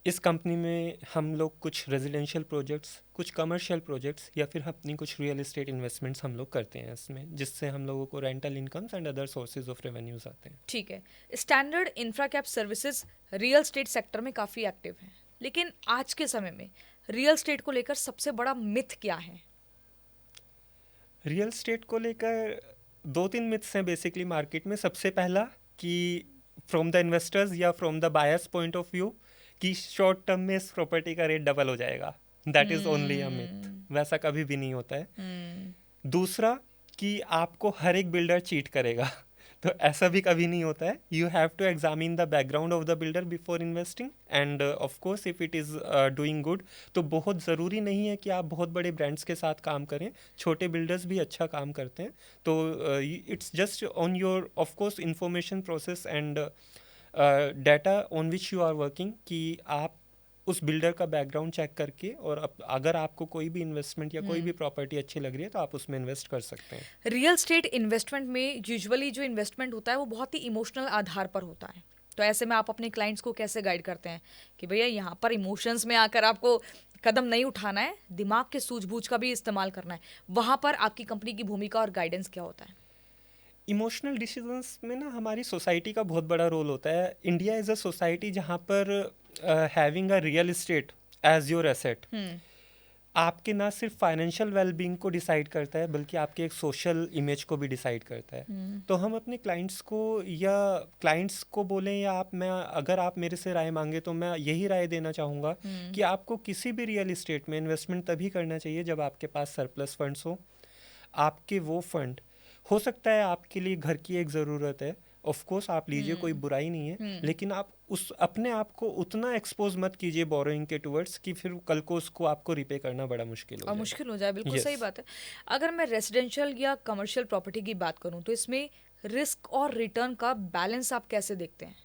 इस कंपनी में हम लोग कुछ रेजिडेंशियल प्रोजेक्ट्स, कुछ कमर्शियल प्रोजेक्ट्स या फिर अपनी कुछ रियल एस्टेट इन्वेस्टमेंट्स हम लोग करते हैं इसमें, जिससे हम लोगों को rental incomes and other sources of revenues आते हैं। ठीक है। Standard Infracap services real estate sector में काफ़ी एक्टिव हैं, लेकिन आज के समय में रियल स्टेट को लेकर सबसे बड़ा मिथ क्या है? रियल स्टेट को लेकर 2-3 मिथ्स हैं बेसिकली मार्केट में। सबसे पहला कि फ्रॉम द इन्वेस्टर्स या from the buyers point of view कि शॉर्ट टर्म में इस प्रॉपर्टी का रेट डबल हो जाएगा, that is only a myth. वैसा कभी भी नहीं होता है। दूसरा कि आपको हर एक बिल्डर चीट करेगा, तो ऐसा भी कभी नहीं होता है। You have to examine the background of the builder before investing, and of course if it is doing good, तो बहुत ज़रूरी नहीं है कि आप बहुत बड़े ब्रांड्स के साथ काम करें, छोटे बिल्डर्स भी अच्छा काम करते हैं। तो it's just on your of course information process and data on which you are working कि आप उस बिल्डर का बैकग्राउंड चेक करके, और अगर आपको कोई भी इन्वेस्टमेंट या कोई भी प्रॉपर्टी अच्छी लग रही है तो आप उसमें इन्वेस्ट कर सकते हैं। रियल स्टेट इन्वेस्टमेंट में यूजुअली जो इन्वेस्टमेंट होता है वो बहुत ही इमोशनल आधार पर होता है, तो ऐसे में आप अपने क्लाइंट्स को कैसे गाइड करते हैं कि भैया यहाँ पर इमोशंस में आकर आपको कदम नहीं उठाना है, दिमाग के सूझबूझ का भी इस्तेमाल करना है, वहाँ पर आपकी कंपनी की भूमिका और गाइडेंस क्या होता है? इमोशनल डिसीजंस में ना हमारी सोसाइटी का बहुत बड़ा रोल होता है। इंडिया इज़ अ सोसाइटी जहाँ पर having a real estate as your asset आपके ना सिर्फ फाइनेंशियल वेलबींग को डिसाइड करता है, बल्कि आपके एक सोशल इमेज को भी डिसाइड करता है। तो हम अपने क्लाइंट्स को बोलें या अगर आप मेरे से राय मांगे तो मैं यही राय देना चाहूँगा कि आपको किसी भी रियल एस्टेट में इन्वेस्टमेंट तभी करना चाहिए जब आपके पास सरप्लस फंड्स हो। आपके वो फंड हो सकता है आपके लिए घर की एक ज़रूरत है, ऑफ कोर्स आप लीजिए, कोई बुराई नहीं है, लेकिन आप अपने आप को उतना एक्सपोज मत कीजिए बोरोइंग के टुवर्ड्स कि फिर कल को उसको आपको रिपे करना बड़ा मुश्किल हो जाए। बिल्कुल सही बात है। अगर मैं रेजिडेंशियल या कमर्शियल प्रॉपर्टी की बात करूं तो इसमें रिस्क और रिटर्न का बैलेंस आप कैसे देखते हैं?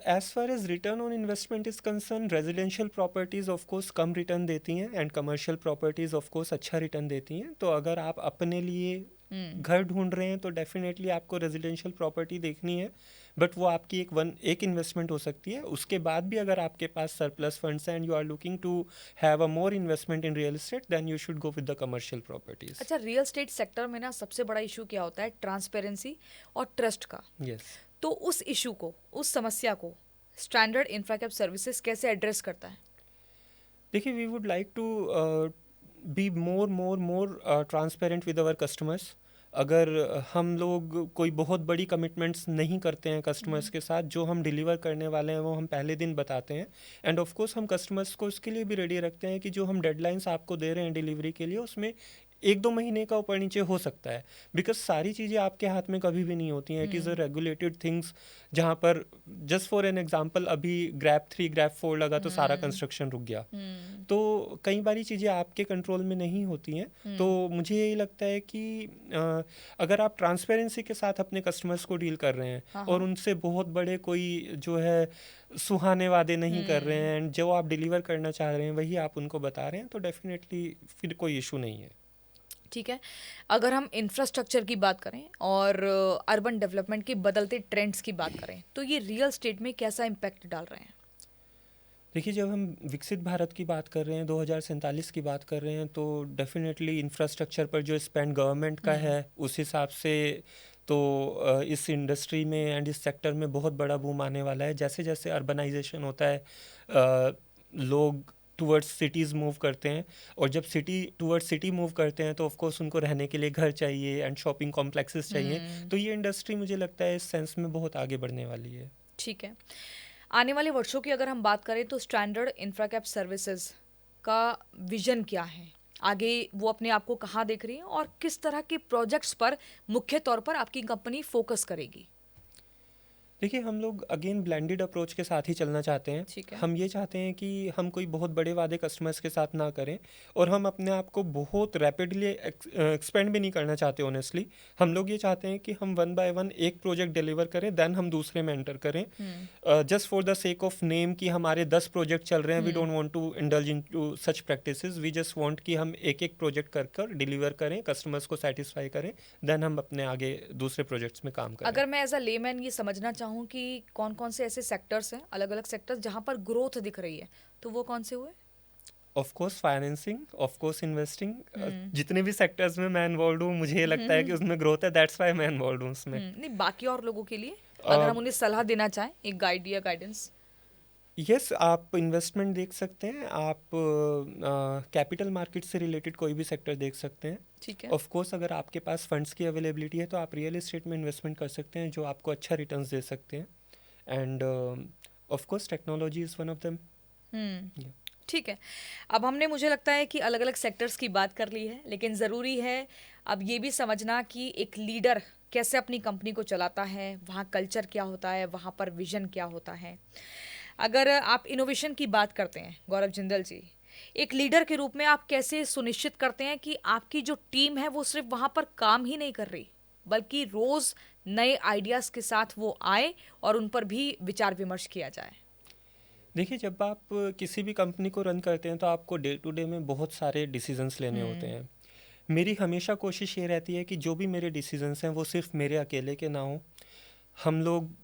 As far as return on investment is concern, residential properties of course कम रिटर्न देती हैं and commercial properties of course अच्छा रिटर्न देती हैं। तो अगर आप अपने लिए घर ढूंढ रहे हैं तो डेफिनेटली आपको रेजिडेंशियल प्रॉपर्टी देखनी है, बट वो आपकी एक इन्वेस्टमेंट हो सकती है। उसके बाद भी अगर आपके पास सरप्लस फंड्स हैं and you are looking to have a more investment in real estate, then you should go with the commercial properties. अच्छा, रियल एस्टेट सेक्टर में ना सबसे बड़ा इशू क्या होता है? ट्रांसपेरेंसी और ट्रस्ट का। यस। तो उस इशू को, उस समस्या को स्टैंडर्ड इंफ्राकैप सर्विसेज कैसे एड्रेस करता है? देखिए, we would like to be more transparent with our customers. अगर हम लोग कोई बहुत बड़ी कमिटमेंट्स नहीं करते हैं कस्टमर्स के साथ, जो हम डिलीवर करने वाले हैं वो हम पहले दिन बताते हैं, एंड ऑफ कोर्स हम कस्टमर्स को इसके लिए भी रेडी रखते हैं कि जो हम डेडलाइंस आपको दे रहे हैं डिलीवरी के लिए, उसमें 1-2 महीने का ऊपर नीचे हो सकता है, बिकॉज सारी चीज़ें आपके हाथ में कभी भी नहीं होती हैं. It is a regulated things, जहाँ पर जस्ट फॉर एन एग्जांपल अभी ग्रैब 3 ग्रैब 4 लगा तो सारा कंस्ट्रक्शन रुक गया. तो कई बारी चीज़ें आपके कंट्रोल में नहीं होती हैं. तो मुझे यही लगता है कि अगर आप ट्रांसपेरेंसी के साथ अपने कस्टमर्स को डील कर रहे हैं और उनसे बहुत बड़े कोई जो है सुहाने वादे नहीं कर रहे हैं, एंड जो आप डिलीवर करना चाह रहे हैं वही आप उनको बता रहे हैं, तो डेफिनेटली फिर कोई इशू नहीं है. ठीक है. अगर हम इंफ्रास्ट्रक्चर की बात करें और अर्बन डेवलपमेंट के बदलते ट्रेंड्स की बात करें, तो ये रियल स्टेट में कैसा इम्पैक्ट डाल रहे हैं? देखिए, जब हम विकसित भारत की बात कर रहे हैं, 2047 की बात कर रहे हैं, तो डेफिनेटली इंफ्रास्ट्रक्चर पर जो स्पेंड गवर्नमेंट का है उस हिसाब से तो इस इंडस्ट्री में एंड इस सेक्टर में बहुत बड़ा बूम आने वाला है. जैसे जैसे अर्बनाइजेशन होता है, लोग टूवर्ड्स सिटीज़ मूव करते हैं, और जब सिटी मूव करते हैं तो ऑफ कोर्स उनको रहने के लिए घर चाहिए एंड शॉपिंग कॉम्प्लेक्सेस चाहिए. तो ये इंडस्ट्री मुझे लगता है इस सेंस में बहुत आगे बढ़ने वाली है. ठीक है. आने वाले वर्षों की अगर हम बात करें तो स्टैंडर्ड इंफ्राकैप सर्विसेज का विजन क्या है? आगे वो अपने आप को कहाँ देख रही है और किस तरह के प्रोजेक्ट्स पर मुख्य तौर पर आपकी कंपनी फोकस करेगी? देखिए, हम लोग अगेन ब्लेंडेड अप्रोच के साथ ही चलना चाहते हैं. ठीक है. हम ये चाहते हैं कि हम कोई बहुत बड़े वादे कस्टमर्स के साथ ना करें, और हम अपने आप को बहुत रैपिडली एक्सपेंड भी नहीं करना चाहते. ऑनेस्टली हम लोग ये चाहते हैं कि हम 1 बाय 1 एक प्रोजेक्ट डिलीवर करें, देन हम दूसरे में एंटर करें, just for the sake of name कि हमारे 10 प्रोजेक्ट चल रहे हैं. We don't want to indulge into such practices. We just want कि हम एक एक प्रोजेक्ट कर डिलीवर करें, कस्टमर्स को सेटिस्फाई करें, देन हम अपने आगे दूसरे प्रोजेक्ट्स में काम करें. अगर मैं एज अ लेमैन ये समझना चाहूँ कि कौन कौन से ऐसे सेक्टर्स हैं, अलग अलग सेक्टर्स जहाँ पर ग्रोथ दिख रही है, तो वो कौन से हुए? Of course financing, of course investing. जितने भी सेक्टर्स में मैं इन्वॉल्व हूँ, मुझे लगता है कि उसमें ग्रोथ है, दैट्स व्हाई मैं इन्वॉल्व हूँ उसमें. नहीं, बाकी और लोगों के लिए अगर हम उन्हें सलाह देना चाहें, एक गाइड या गाइडेंस. यस, आप इन्वेस्टमेंट देख सकते हैं, आप कैपिटल मार्केट से रिलेटेड कोई भी सेक्टर देख सकते हैं. ठीक है. ऑफ कोर्स अगर आपके पास फंड्स की अवेलेबिलिटी है तो आप रियल एस्टेट में इन्वेस्टमेंट कर सकते हैं, जो आपको अच्छा रिटर्न्स दे सकते हैं. And of course technology is one of them. ठीक है. अब हमने, मुझे लगता है कि अलग अलग सेक्टर्स की बात कर ली है, लेकिन ज़रूरी है अब ये भी समझना कि एक लीडर कैसे अपनी कंपनी को चलाता है, वहाँ कल्चर क्या होता है, वहाँ पर विजन क्या होता है. अगर आप इनोवेशन की बात करते हैं गौरव जिंदल जी, एक लीडर के रूप में आप कैसे सुनिश्चित करते हैं कि आपकी जो टीम है वो सिर्फ वहाँ पर काम ही नहीं कर रही, बल्कि रोज़ नए आइडियाज़ के साथ वो आए और उन पर भी विचार विमर्श किया जाए? देखिए, जब आप किसी भी कंपनी को रन करते हैं तो आपको डे टू डे में बहुत सारे डिसीजंस लेने होते हैं. मेरी हमेशा कोशिश ये रहती है कि जो भी मेरे डिसीजंस हैं वो सिर्फ मेरे अकेले के ना हो. हम लोग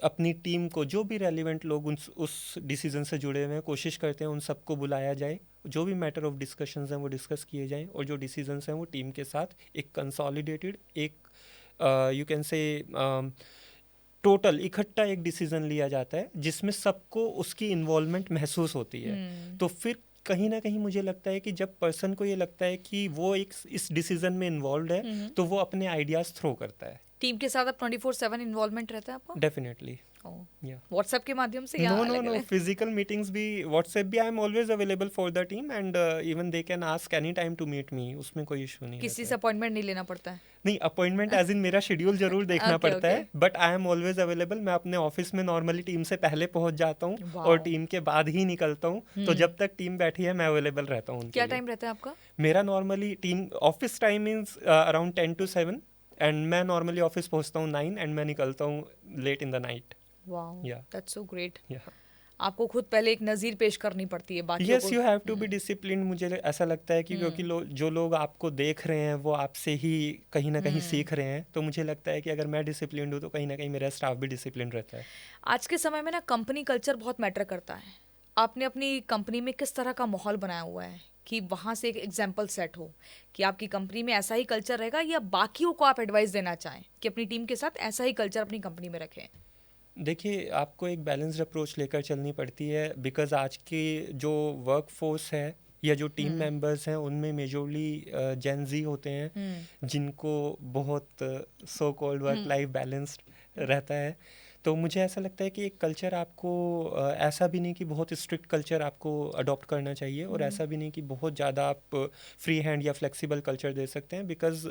अपनी टीम को, जो भी रेलिवेंट लोग उस डिसीजन से जुड़े हुए हैं, कोशिश करते हैं उन सबको बुलाया जाए, जो भी मैटर ऑफ डिस्कशंस हैं वो डिस्कस किए जाएं, और जो डिसीजंस हैं वो टीम के साथ एक कंसोलिडेटेड, एक यू कैन से टोटल इकट्ठा एक डिसीजन लिया जाता है जिसमें सबको उसकी इन्वॉल्वमेंट महसूस होती है. तो फिर कहीं ना कहीं मुझे लगता है कि जब पर्सन को ये लगता है कि वो एक इस डिसीजन में इन्वॉल्व है, तो वो अपने आइडियाज थ्रो करता है. टीम के साथ अब 24/7 इन्वॉल्वमेंट रहता है आपका? डेफिनेटली. व्हाट्सएप के माध्यम से या नो फिजिकल मीटिंग्स भी, व्हाट्सएप भी. I am always available for the team, and even they can ask any time to meet me. उसमें कोई इशू नहीं. किसी से अपॉइंटमेंट नहीं लेना पड़ता है? नहीं, अपॉइंटमेंट एज इन मेरा शेड्यूल जरूर देखना पड़ता है, but I am always available. मैं अपने ऑफिस में नॉर्मली टीम से पहले पहुंच जाता हूँ और टीम के बाद ही निकलता हूँ. तो जब तक टीम बैठी है मैं अवेलेबल रहता हूँ. क्या टाइम रहता है आपका? मेरा normally team office time means around 10 to 7, and मैं नॉर्मली ऑफिस पहुँचता हूँ 9 एंड मैं निकलता हूँ late in the night. Wow, that's so great. Yeah. आपको खुद पहले एक नज़ीर पेश करनी पड़ती है बाकी. Yes, you have to be discipline. मुझे ऐसा लगता है कि क्योंकि जो लोग आपको देख रहे हैं वो आपसे ही कहीं ना कहीं सीख रहे हैं, तो मुझे लगता है कि अगर मैं डिसिप्लिन हूँ तो कहीं ना कहीं मेरा स्टाफ भी डिसिप्लिन रहता है. आज के समय में ना कंपनी कल्चर बहुत मैटर करता है. आपने अपनी कंपनी में किस तरह का माहौल बनाया हुआ है कि वहाँ से एक एग्जाम्पल सेट हो कि आपकी कंपनी में ऐसा ही कल्चर रहेगा, या बाकियों को आप एडवाइस देना चाहें कि अपनी टीम के साथ ऐसा ही कल्चर अपनी कंपनी में रखें? देखिए, आपको एक बैलेंस्ड अप्रोच लेकर चलनी पड़ती है, बिकॉज आज की जो वर्क फोर्स है या जो टीम मेंबर्स हैं उनमें मेजोरली जेन जी होते हैं जिनको बहुत so called work life balanced रहता है। तो मुझे ऐसा लगता है कि एक कल्चर आपको ऐसा भी नहीं कि बहुत स्ट्रिक्ट कल्चर आपको अडॉप्ट करना चाहिए और ऐसा भी नहीं कि बहुत ज़्यादा आप फ्री हैंड या फ्लेक्सिबल कल्चर दे सकते हैं, बिकॉज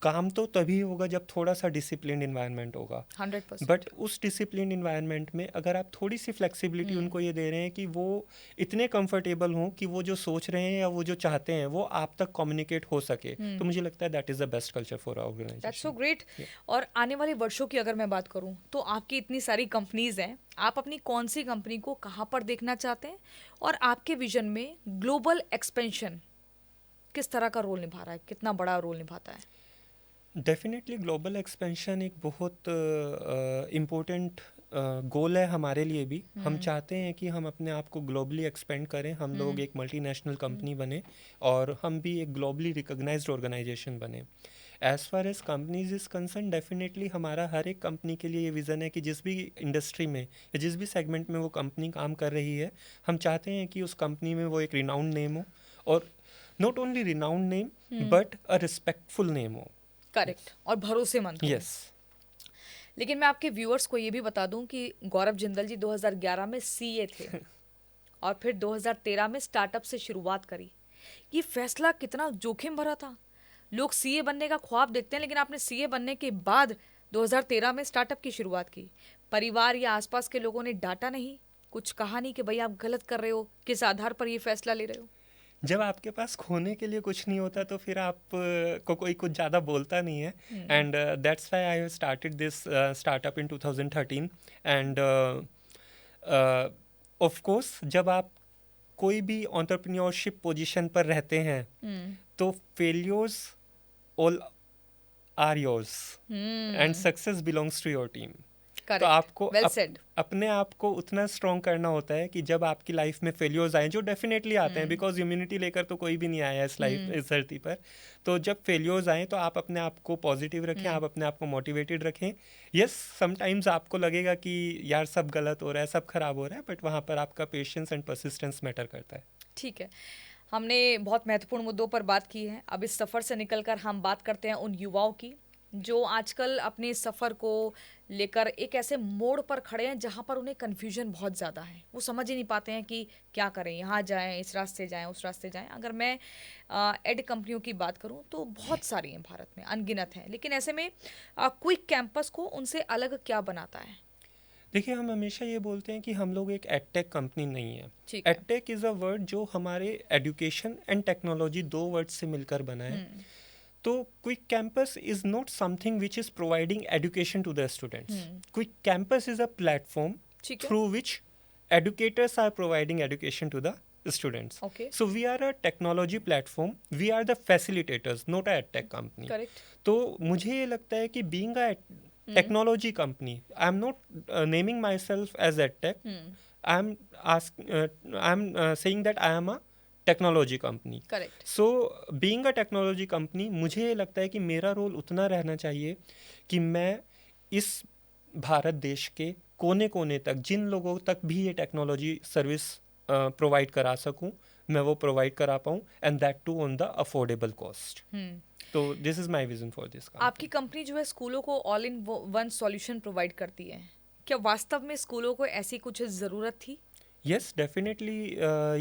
काम तो तभी होगा जब थोड़ा सा डिसिप्लिन इन्वायरमेंट होगा 100%। बट उस डिसिप्लिन इन्वायरमेंट में अगर आप थोड़ी सी फ्लेक्सिबिलिटी उनको ये दे रहे हैं कि वो इतने कंफर्टेबल हों कि वो जो सोच रहे हैं या वो जो चाहते हैं वो आप तक कम्युनिकेट हो सके, तो मुझे लगता है that is the best culture for organisation. That's so great. और आने वाले वर्षों की अगर मैं बात करूं तो आपकी इतनी सारी कंपनीज हैं, आप अपनी कौन सी कंपनी को कहाँ पर देखना चाहते हैं और आपके विजन में ग्लोबल एक्सपेंशन किस तरह का रोल निभा रहा है, कितना बड़ा रोल निभाता है? डेफिनेटली ग्लोबल एक्सपेंशन एक बहुत इम्पोर्टेंट गोल है हमारे लिए भी। हम चाहते हैं कि हम अपने आप को ग्लोबली एक्सपेंड करें, हम लोग एक मल्टीनेशनल कंपनी बने और हम भी एक ग्लोबली रिकॉग्नाइज्ड ऑर्गेनाइजेशन बने। As far as companies is concern, definitely हमारा हर एक कंपनी के लिए ये विज़न है कि जिस भी इंडस्ट्री में या जिस भी सेगमेंट में वो कंपनी काम कर रही है, हम चाहते हैं कि उस कंपनी में वो एक रिनाउंड नेम हो, और not only renowned name but a respectful name हो। करेक्ट, और भरोसेमंद हो। यस। लेकिन मैं आपके व्यूअर्स को ये भी बता दूं कि गौरव जिंदल जी 2011 में सीए थे और फिर 2013 में स्टार्टअप से शुरुआत करी। ये फैसला कितना जोखिम भरा था? लोग सीए बनने का ख्वाब देखते हैं, लेकिन आपने सीए बनने के बाद 2013 में स्टार्टअप की शुरुआत की। परिवार या आसपास के लोगों ने डांटा नहीं, कुछ कहा नहीं कि भाई आप गलत कर रहे हो, किस आधार पर ये फैसला ले रहे हो? जब आपके पास खोने के लिए कुछ नहीं होता तो फिर आप को कोई कुछ ज़्यादा बोलता नहीं है, and that's why I started this startup in 2013। And of course जब आप कोई भी एंटरप्रेन्योरशिप पोजीशन पर रहते हैं तो failures all are yours and success belongs to your team. Correct. तो आपको Well said. अपने आप को उतना स्ट्रॉन्ग करना होता है कि जब आपकी लाइफ में फेलियर्स आए, जो डेफिनेटली आते हैं, बिकॉज इम्यूनिटी लेकर तो कोई भी नहीं आया इस लाइफ इस धरती पर, तो जब फेलियर्स आए तो आप अपने आप को पॉजिटिव रखें, आप अपने आप को मोटिवेटेड रखें। यस, समटाइम्स आपको लगेगा कि यार सब गलत हो रहा है, सब खराब हो रहा है, बट वहाँ पर आपका पेशेंस एंड परसिस्टेंस मैटर करता है। ठीक है, हमने बहुत महत्वपूर्ण मुद्दों पर बात की है। अब इस सफ़र से निकलकर हम बात करते हैं उन युवाओं की जो आजकल अपने सफ़र को लेकर एक ऐसे मोड़ पर खड़े हैं जहां पर उन्हें कन्फ्यूजन बहुत ज़्यादा है। वो समझ ही नहीं पाते हैं कि क्या करें, यहाँ जाएं, इस रास्ते जाएं, उस रास्ते जाएं। अगर मैं एड कंपनियों की बात करूं तो बहुत सारी हैं भारत में, अनगिनत हैं। लेकिन ऐसे में क्विक कैंपस को उनसे अलग क्या बनाता है? देखिए, हम हमेशा ये बोलते हैं कि हम लोग एक एडटेक कंपनी नहीं है। ठीक है। एडटेक इज़ अ वर्ड जो हमारे एजुकेशन एंड टेक्नोलॉजी दो वर्ड से मिलकर बना है। तो Quick Campus is not something which is providing education to the students. Quick Campus is a platform through which educators are providing education to the students. Okay. So we are a technology platform. We are the facilitators, not a edtech company. Correct. तो मुझे ये लगता है कि being a technology company, I am not naming myself as edtech. I am saying that I am a technology company. Correct. So being a technology company, मुझे लगता है कि मेरा रोल उतना रहना चाहिए कि मैं इस भारत देश के कोने कोने तक, जिन लोगों तक भी ये टेक्नोलॉजी सर्विस प्रोवाइड करा सकूं, मैं वो प्रोवाइड करा पाऊं, and that too on the affordable cost. तो this is my vision for this. आपकी कंपनी जो है स्कूलों को all in one solution provide करती है। क्या वास्तव में स्कूलों को ऐसी कुछ ज़रूरत थी? यस, डेफिनेटली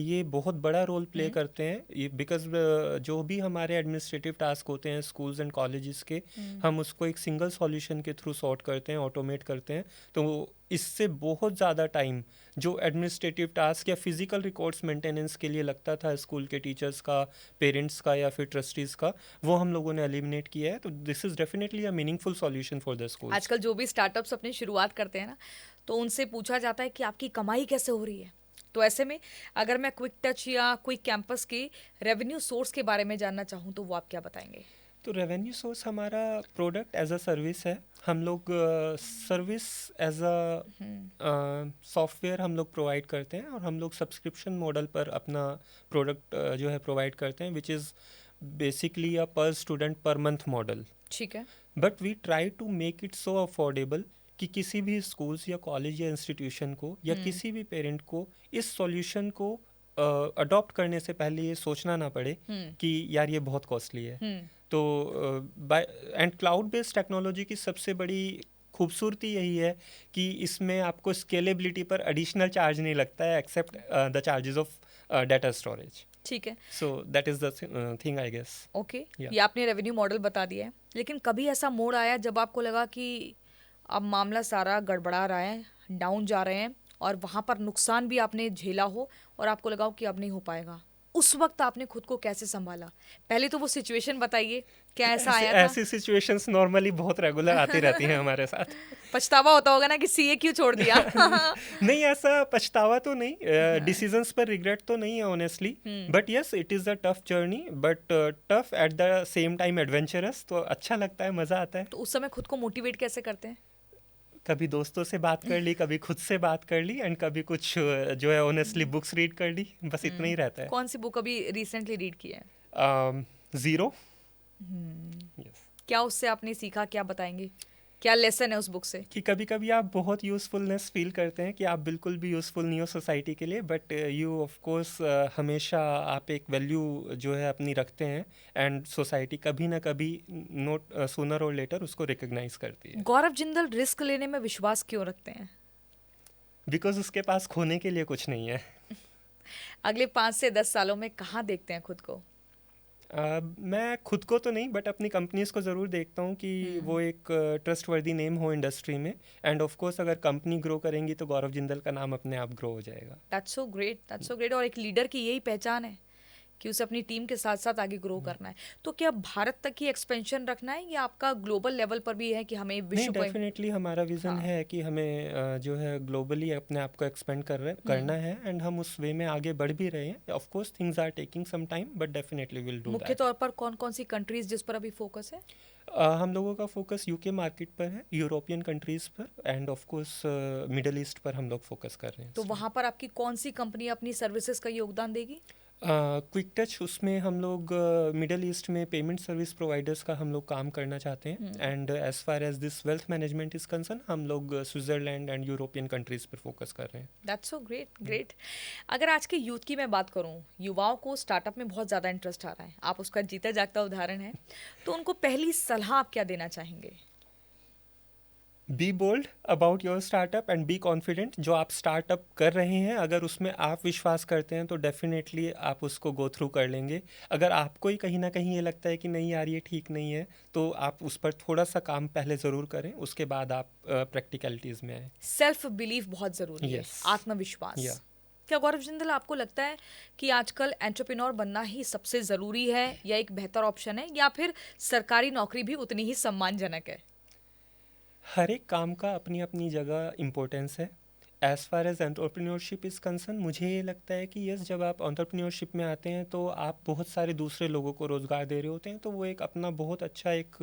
ये बहुत बड़ा रोल प्ले करते हैं, बिकॉज जो भी हमारे एडमिनिस्ट्रेटिव टास्क होते हैं स्कूल्स एंड कॉलेजेस के, हम उसको एक सिंगल सॉल्यूशन के थ्रू सॉर्ट करते हैं, ऑटोमेट करते हैं। तो इससे बहुत ज़्यादा टाइम जो एडमिनिस्ट्रेटिव टास्क या फिजिकल रिकॉर्ड्स मेंटेनेंस के लिए लगता था स्कूल के टीचर्स का, पेरेंट्स का या फिर ट्रस्टीज़ का, वो हम लोगों ने एलिमिनेट किया है। तो this is definitely a meaningful solution for the school. आजकल जो भी स्टार्टअप्स अपनी शुरुआत करते हैं ना, तो उनसे पूछा जाता है कि आपकी कमाई कैसे हो रही है। तो ऐसे में अगर मैं क्विक टच या क्विक कैंपस के रेवेन्यू सोर्स के बारे में जानना चाहूँ तो वो आप क्या बताएंगे? तो रेवेन्यू सोर्स हमारा प्रोडक्ट एज अ सर्विस है। हम लोग सर्विस एज अ सॉफ्टवेयर हम लोग प्रोवाइड करते हैं, और हम लोग सब्सक्रिप्शन मॉडल पर अपना प्रोडक्ट जो है प्रोवाइड करते हैं, विच इज़ बेसिकली अ पर स्टूडेंट पर मंथ मॉडल। ठीक है। But we try to make it so affordable कि किसी भी स्कूल्स या कॉलेज या इंस्टीट्यूशन को या किसी भी पेरेंट को इस सॉल्यूशन को अडॉप्ट करने से पहले ये सोचना ना पड़े कि यार ये बहुत कॉस्टली है। तो एंड क्लाउड बेस्ड टेक्नोलॉजी की सबसे बड़ी खूबसूरती यही है कि इसमें आपको स्केलेबिलिटी पर एडिशनल चार्ज नहीं लगता है except the charges of data storage. ठीक है, so that is the thing I guess. Okay, ये आपने रेवेन्यू मॉडल बता दिया है, लेकिन कभी ऐसा मोड़ आया जब आपको लगा कि अब मामला सारा गड़बड़ा रहा है, डाउन जा रहे हैं और वहां पर नुकसान भी आपने झेला हो और आपको लगा हो कि अब नहीं हो पाएगा, उस वक्त आपने खुद को कैसे संभाला? पहले तो वो सिचुएशन बताइए, क्या ऐसा आया था? ऐसी सिचुएशंस नॉर्मली बहुत रेगुलर आती रहती हैं हमारे साथ। पछतावा होता होगा ना कि सीए क्यों छोड़ दिया? नहीं, ऐसा पछतावा तो नहीं, डिसीजंस पर रिग्रेट तो नहीं है honestly, but yes it is a tough journey, but tough at the same time adventurous. तो अच्छा लगता है, मज़ा आता है। तो उस समय खुद को मोटिवेट कैसे करते हैं? कभी दोस्तों से बात कर ली, कभी खुद से बात कर ली, एंड कभी कुछ जो है ऑनेस्टली बुक्स रीड कर ली, बस इतना ही रहता है। कौन सी बुक अभी रिसेंटली रीड की है? ज़ीरो। यस। क्या उससे आपने सीखा, क्या बताएंगे, क्या लेसन है उस बुक से? कि कभी कभी आप बहुत यूज़फुलनेस फील करते हैं कि आप बिल्कुल भी यूज़फुल नहीं हो सोसाइटी के लिए, बट यू ऑफ कोर्स हमेशा आप एक वैल्यू जो है अपनी रखते हैं, एंड सोसाइटी कभी ना कभी नोट सूनर और लेटर उसको रिकग्नाइज करती है। गौरव जिंदल रिस्क लेने में विश्वास क्यों रखते हैं? बिकॉज उसके पास खोने के लिए कुछ नहीं है। अगले 5 से 10 सालों में कहाँ देखते हैं खुद को? मैं खुद को तो नहीं, बट अपनी कंपनीज को ज़रूर देखता हूँ कि वो एक ट्रस्टवर्दी नेम हो इंडस्ट्री में, एंड ऑफ कोर्स अगर कंपनी ग्रो करेंगी तो गौरव जिंदल का नाम अपने आप ग्रो हो जाएगा। That's so great, that's so great. और एक लीडर की यही पहचान है कि उसे अपनी टीम के साथ साथ आगे ग्रो करना है। तो क्या भारत तक ही एक्सपेंशन रखना है या आपका ग्लोबल लेवल पर भी है कि हमें नहीं, विश्व डेफिनेटली हमारा विजन हाँ। है कि हमें जो है ग्लोबली अपने आप को एक्सपेंड करना है, एंड हम उस वे में आगे बढ़ भी रहे हैं। Of course things are taking some time, but definitely will do मुख्य दैट। तौर पर कौन कौन सी कंट्रीज जिस पर अभी फोकस है? हम लोगों का फोकस यूके मार्केट पर है, यूरोपियन कंट्रीज पर, and of course middle east पर हम लोग फोकस कर रहे हैं। तो वहां पर आपकी कौन सी कंपनी अपनी सर्विसेज का योगदान देगी? क्विक टच, उसमें हम लोग मिडल ईस्ट में पेमेंट सर्विस प्रोवाइडर्स का हम लोग काम करना चाहते हैं, and as far as this wealth management is concern हम लोग स्विट्जरलैंड एंड यूरोपियन कंट्रीज पर फोकस कर रहे हैं। That's so great, great. अगर आज के यूथ की मैं बात करूं, युवाओं को स्टार्टअप में बहुत ज़्यादा इंटरेस्ट आ रहा है, आप उसका जीता जागता उदाहरण है, तो उनको पहली सलाह आप क्या देना चाहेंगे? Be bold about your startup and be confident. जो आप स्टार्टअप कर रहे हैं, अगर उसमें आप विश्वास करते हैं तो डेफिनेटली आप उसको गो थ्रू कर लेंगे। अगर आपको ही कहीं ना कहीं ये लगता है कि नहीं यार ये ठीक नहीं है, तो आप उस पर थोड़ा सा काम पहले ज़रूर करें, उसके बाद आप प्रैक्टिकलिटीज़ में आए। सेल्फ बिलीफ बहुत ज़रूरी है, Yes. आत्मविश्वास। Yeah. क्या गौरव जिंदल आपको लगता है कि आजकल एंटरप्रेन्योर बनना ही सबसे ज़रूरी है या एक बेहतर ऑप्शन है, या फिर सरकारी नौकरी भी उतनी ही सम्मानजनक है? हर एक काम का अपनी अपनी जगह इम्पोर्टेंस है। As far as entrepreneurship is concern, मुझे ये लगता है कि यस, जब आप एंटरप्रेन्योरशिप में आते हैं तो आप बहुत सारे दूसरे लोगों को रोज़गार दे रहे होते हैं, तो वो एक अपना बहुत अच्छा एक